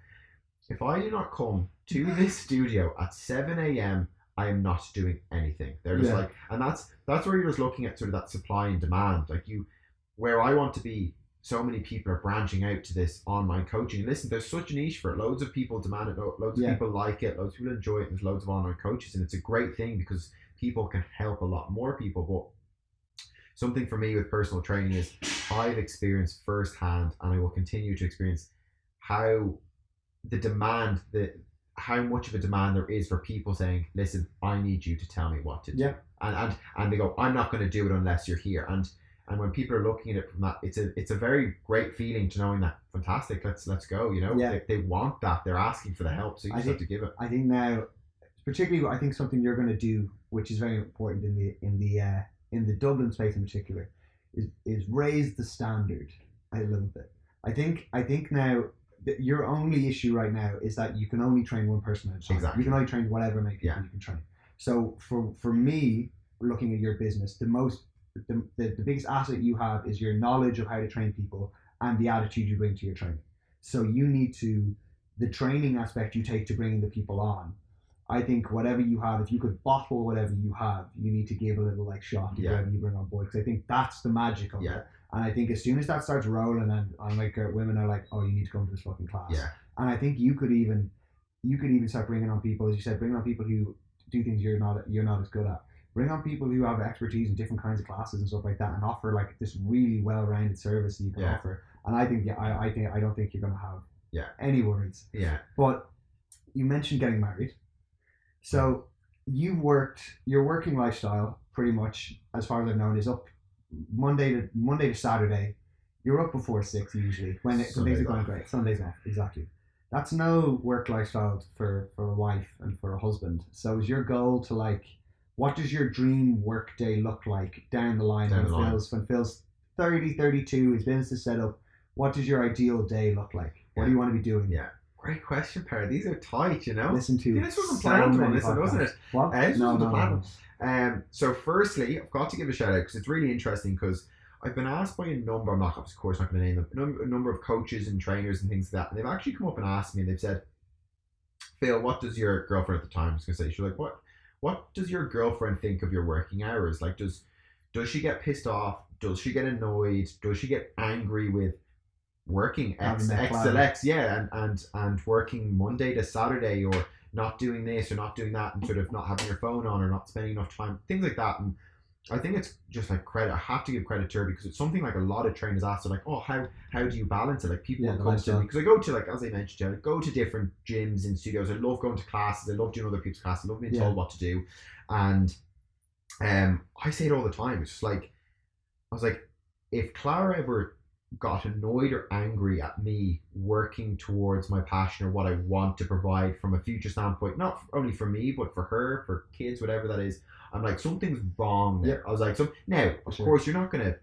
if I do not come to this studio at 7 a.m, I am not doing anything. They're just like, and that's where you're just looking at sort of that supply and demand. Like where I want to be, so many people are branching out to this online coaching. And listen, there's such a niche for it. Loads of people demand it. Loads of people like it. Loads of people enjoy it. And there's loads of online coaches. And it's a great thing because people can help a lot more people. But something for me with personal training is I've experienced firsthand, and I will continue to experience, how much of a demand there is for people saying, listen, I need you to tell me what to do. Yeah. And they go, I'm not going to do it unless you're here. And when people are looking at it from that, it's a very great feeling to knowing that, fantastic, let's go, you know. They want that, they're asking for the help, so you just have to give it. I think now, particularly, I think something you're going to do, which is very important in the Dublin space in particular, is raise the standard a little bit. I think now your only issue right now is that you can only train one person at a time. Exactly. You can only train whatever many people you can train. So for me, looking at your business, the biggest asset you have is your knowledge of how to train people and the attitude you bring to your training. So you need to, the training aspect you take to bringing the people on, I think whatever you have, if you could bottle whatever you have, you need to give a little like shot to whatever you bring on board, because I think that's the magic of it. And I think as soon as that starts rolling, and I'm like, women are like, oh, you need to come to this fucking class. Yeah. And I think you could even start bringing on people, as you said, bringing on people who do things you're not as good at. Bring on people who have expertise in different kinds of classes and stuff like that, and offer like this really well-rounded service that you can offer. And I think, I don't think you're going to have any worries. Yeah. But you mentioned getting married, so your working lifestyle pretty much, as far as I've known, is up Monday to Saturday. You're up before 6 usually when things are going great. Sundays off, exactly. That's no work lifestyle for a wife and for a husband. So is your goal to like, what does your dream work day look like down the line when Phil's 30, 32, his business is set up? What does your ideal day look like? What do you want to be doing? Yeah. Great question, Pear. These are tight, you know. Listen to this wasn't planned on this, wasn't it? What? No. So firstly, I've got to give a shout out because it's really interesting, because I've been asked by a number, I'm not, of course not going to name them, a number of coaches and trainers and things like that, and they've actually come up and asked me, and they've said, Phil, what does your girlfriend at the time, I was going to say, she's like, what does your girlfriend think of your working hours? Like, does she get pissed off? Does she get annoyed? Does she get angry with working X till X? Yeah, and working Monday to Saturday, or not doing this or not doing that, and sort of not having your phone on or not spending enough time, things like that. And I think it's just like credit. I have to give credit to her because it's something like a lot of trainers ask. They're like, oh, how do you balance it? Like people Yeah, will the come to me lifestyle. because I go to, like, as I mentioned, I go to different gyms and studios. I love going to classes. I love doing other people's classes. I love being Yeah. told what to do. And I say it all the time. It's just like, I was like, if Clara ever got annoyed or angry at me working towards my passion or what I want to provide from a future standpoint, not only for me, but for her, for kids, whatever that is, I'm like, something's wrong there. Yep. I was like, so now, of Sure. course, you're not going to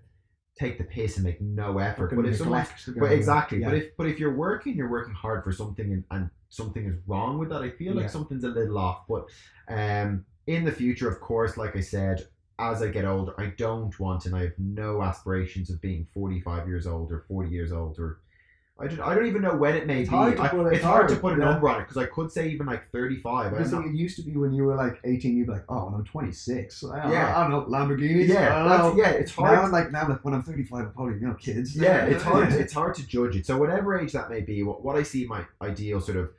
take the piss and make no effort. Not But gonna if someone, neglect the but girl, exactly, yeah. but if you're working hard for something and something is wrong with that, I feel like Yeah. something's a little off. But in the future, of course, like I said, as I get older, I don't want, and I have no aspirations of being 45 years old or 40 years old, or I don't even know when it may It's be. hard to put- It's hard to put a yeah. number on it because I could say even like 35. Because I'm not, it used to be when you were like 18, you'd be like, oh, when I'm 26, Yeah. I don't know, Lamborghinis. I don't know. yeah, it's hard. Now I'm like, when I'm 35, I'm probably, kids. Yeah, it's hard. It's hard to judge it. So whatever age that may be, what I see my ideal sort of,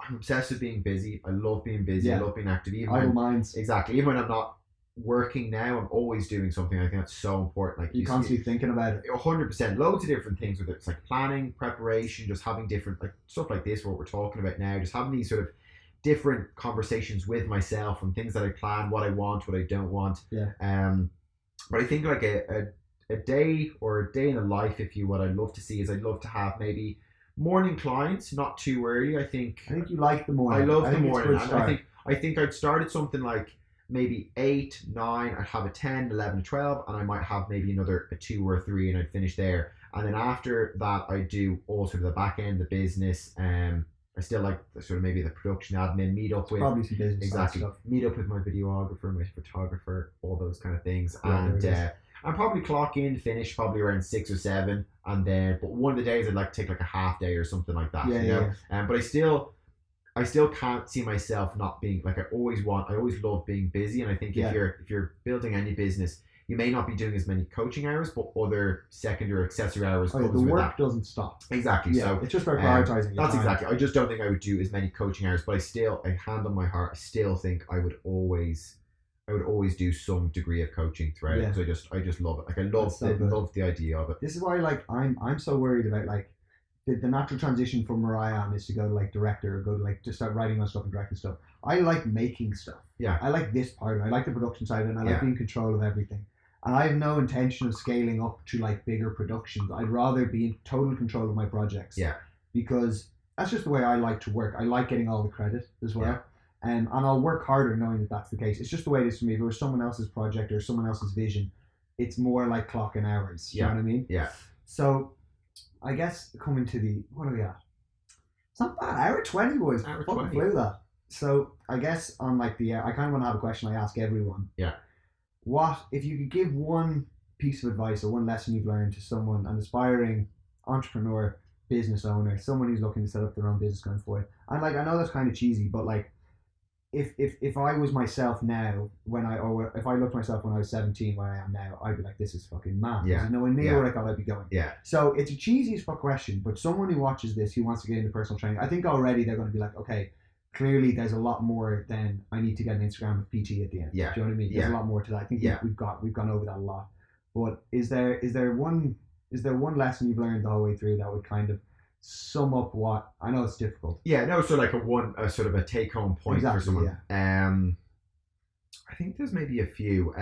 I'm obsessed with being busy. I love being busy. I Yeah. love being active. Even Idle when, minds. exactly. Even when I'm not working now, I'm always doing something. I think that's so important. Like You're constantly thinking about it. 100%, loads of different things, whether it's like planning, preparation, just having different like stuff like this, what we're talking about now, just having these sort of different conversations with myself and things that I plan, what I want, what I don't want. Yeah. But I think like a day or a day in the life, if you, what I'd love to see is I'd love to have maybe morning clients, not too early. I think you like the morning. I love the think it's a morning. good And start. I think I'd start at something like maybe 8, 9, I'd have a 10, 11, 12, and I might have maybe another a 2 or a 3, and I'd finish there. And then after that, I do all sort of the back end, the business. I still like the sort of maybe the production admin, meet up with Probably some business exactly stuff. meet up with my videographer, my photographer, all those kind of things. Yeah, And there it is. I'd probably clock in, finish probably around 6 or 7, and then but one of the days I'd like to take like a half day or something like that. Yeah, you know. yeah. But I still can't see myself not being like I always love being busy, and I think Yeah. if you're building any business, you may not be doing as many coaching hours, but other secondary or accessory hours Oh, yeah, comes the with work that. doesn't stop. Exactly. Yeah, So it's just about prioritizing. your that's time. exactly. I just don't think I would do as many coaching hours, but I hand on my heart, I still think I would always do some degree of coaching throughout it Yeah. because I just love it. Like I love That's so good. love the idea of it. This is why, like, I'm so worried about like the natural transition from where I am is to go to like director or go to like to start writing on stuff and directing stuff. I like making stuff. Yeah. I like this part of it. I like the production side of it, and I like Yeah. being in control of everything. And I have no intention of scaling up to like bigger productions. I'd rather be in total control of my projects. Yeah. Because that's just the way I like to work. I like getting all the credit as well. Yeah. And I'll work harder knowing that that's the case. It's just the way it is for me. If it was someone else's project or someone else's vision, it's more like clocking hours. You know what I mean? Yeah. So I guess coming to the, what are we at? It's not bad. Hour 20, boys. Hour Fucking 20. flew that. So I guess on like the, I kind of want to have a question I ask everyone. Yeah. What, if you could give one piece of advice or one lesson you've learned to someone, an aspiring entrepreneur, business owner, someone who's looking to set up their own business going forward. And like, I know that's kind of cheesy, but like, if I was myself now, if I looked at myself when I was 17, where I am now, I'd be like, this is fucking mad. Yeah. There's nowhere near Yeah. where I thought I'd be going. Yeah. So it's a cheesy as fuck question, but someone who watches this, who wants to get into personal training, I think already they're going to be like, okay, clearly there's a lot more than I need to get an Instagram with PT at the end. Yeah. Do you know what I mean? There's Yeah. a lot more to that. I think Yeah. we've gone over that a lot. But is there one lesson you've learned the whole way through that would kind of sum up what, I know it's difficult. Yeah, no, so like a sort of a take home point for Exactly, someone. I think there's maybe a few.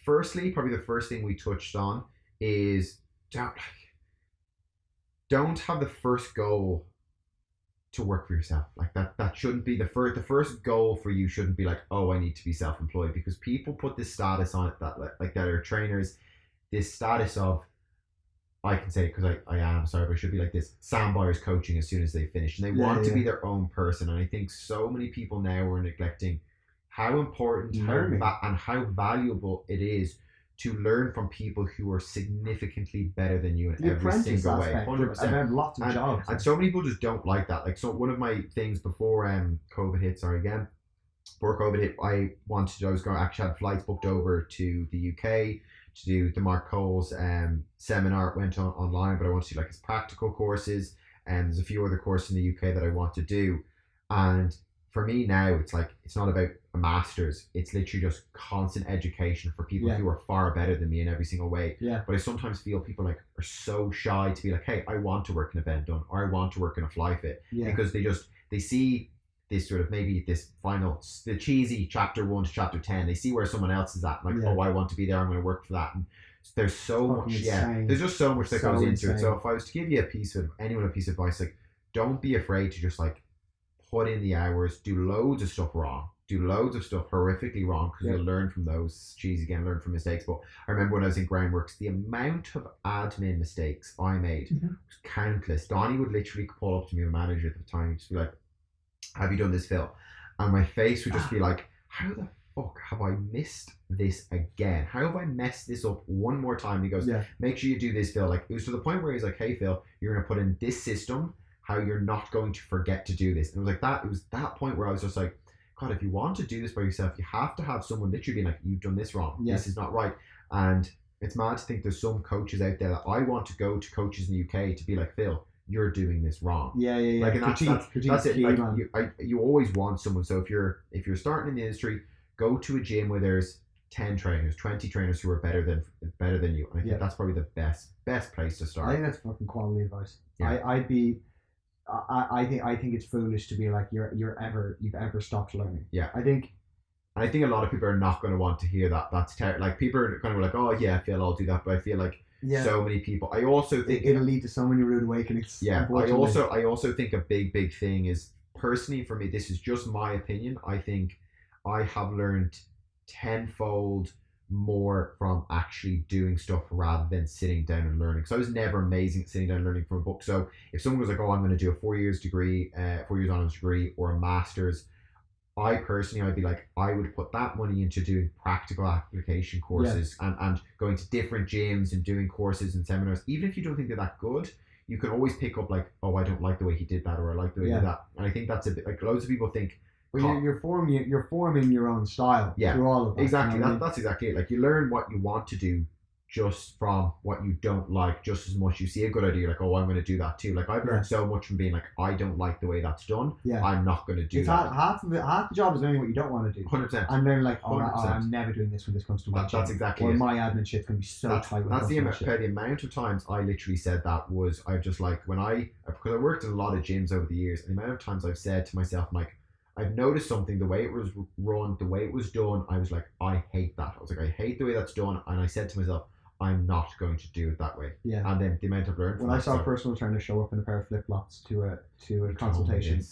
Firstly, probably the first thing we touched on is don't have the first goal to work for yourself. Like that shouldn't be the first goal for you shouldn't be like, oh, I need to be self-employed, because people put this status on it that like that are trainers, this status of, I can say it because I am, sorry, but it should be like this, Sam Byers coaching as soon as they finish. And they want to be their own person. And I think so many people now are neglecting how important and how valuable it is to learn from people who are significantly better than you in every single way. 100%. I've had lots of jobs. And so many people just don't like that. Like, so one of my things before COVID hit, before COVID hit, I was going to actually have flights booked over to the UK to do the Mark Cole's seminar. It went online, but I want to do like his practical courses, and there's a few other courses in the UK that I want to do. And for me now, it's like, it's not about a master's. It's literally just constant education for people who are far better than me in every single way. Yeah. But I sometimes feel people like are so shy to be like, hey, I want to work in a bend done, or I want to work in a fly fit, because they see this sort of, maybe this final, the cheesy chapter 1 to chapter 10. They see where someone else is at, like, oh, I want to be there. I'm going to work for that. And there's so much, there's just so much that goes into it. So if I was to give you a piece of advice, like, don't be afraid to just like put in the hours, do loads of stuff wrong, do loads of stuff horrifically wrong, because you'll learn from those. Learn from mistakes. But I remember when I was in Groundworks, the amount of admin mistakes I made was countless. Donnie would literally pull up to me, my manager at the time, and just be like, have you done this, Phil? And my face would just be like, how the fuck have I missed this again? How have I messed this up one more time? And he goes, make sure you do this, Phil. Like, it was to the point where he's like, hey, Phil, you're going to put in this system, how you're not going to forget to do this. And it was like that. It was that point where I was just like, God, if you want to do this by yourself, you have to have someone literally being like, you've done this wrong. This is not right. And it's mad to think there's some coaches out there that I want to go to coaches in the UK to be like, Phil, you're doing this wrong. Like, and that's it. Like, you always want someone. So if you're starting in the industry, go to a gym where there's 10 trainers, 20 trainers who are better than you. And I think that's probably the best place to start. I think that's fucking quality advice. I think it's foolish to be like you've ever stopped learning. I think a lot of people are not going to want to hear that. That's like, people are kind of like, oh yeah, Phil, I'll do that. But I feel like so many people. I also think it'll lead to so many rude awakenings. I also think a big thing is, personally for me, this is just my opinion, I think I have learned tenfold more from actually doing stuff rather than sitting down and learning. So I was never amazing at sitting down and learning from a book. So if someone was like, oh, I'm going to do a 4 years degree, 4 years honors degree, or a master's, I'd be like, I would put that money into doing practical application courses and going to different gyms and doing courses and seminars. Even if you don't think they're that good, you can always pick up like, oh, I don't like the way he did that, or I like the way he did that. And I think that's a bit like, loads of people think, well, you're forming your own style through all of that. Exactly. That's exactly it. Like, you learn what you want to do just from what you don't like, just as much. You see a good idea, like, oh, I'm going to do that too. Like, I've learned so much from being like, I don't like the way that's done. I'm not going to do that. Half the job is learning what you don't want to do. 100%. And then like, I'm never doing this when this comes to my job. That's exactly or it. My admin shit's going to be so tight. That's the amount of times I literally said that was, I've just like, because I worked in a lot of gyms over the years, and the amount of times I've said to myself, I'm like, I've noticed something, the way it was run, the way it was done, I was like, I hate that. I was like, I hate the way that's done. And I said to myself, I'm not going to do it that way. And then the amount I've learned from when I saw a personal trainer show up in a pair of flip-flops to a consultation.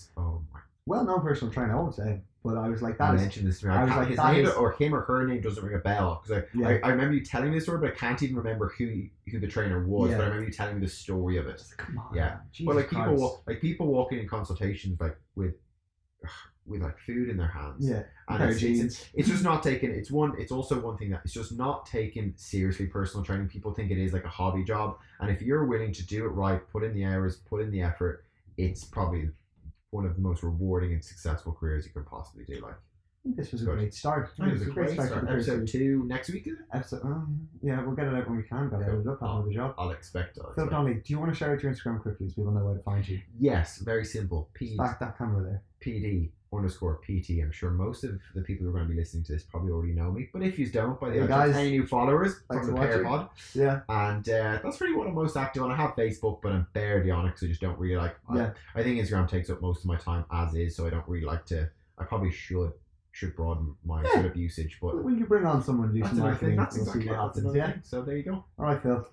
Well-known personal trainer, I won't say, but I was like, that is... mentioned this to me. I was like, his name or him or her name doesn't ring a bell. Because I remember you telling me this story, but I can't even remember who the trainer was. But I remember you telling me the story of it. Come on. But like people walking in consultations like with like food in their hands, and it's just not taken. It's also one thing that it's just not taken seriously. Personal training, people think it is like a hobby job, and if you're willing to do it right, put in the hours, put in the effort, it's probably one of the most rewarding and successful careers you can possibly do. Like, I think this was a great start. It was a great start. Episode 2 next week, is it? We'll get it out when we can. But I'll the job. I'll expect it. Phil Donnelly, do you want to share out your Instagram quickly so people know where to find you? Yes, very simple. Back that camera there. PD_PT. I'm sure most of the people who are going to be listening to this probably already know me, but if you don't, by the guys, any new followers from the Pear Pod, and that's really what I'm most active on. I have Facebook, but I'm barely on it because I just don't really like. I think Instagram takes up most of my time as is, so I don't really like to. I probably should broaden my sort of usage, but when you bring on someone to do some marketing, that's exactly what happens. So there you go. All right, Phil.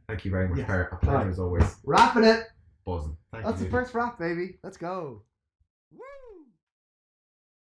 Thank you very much, Pear. A pleasure as always. Wrapping it. Buzzing. That's the first wrap, baby. Let's go.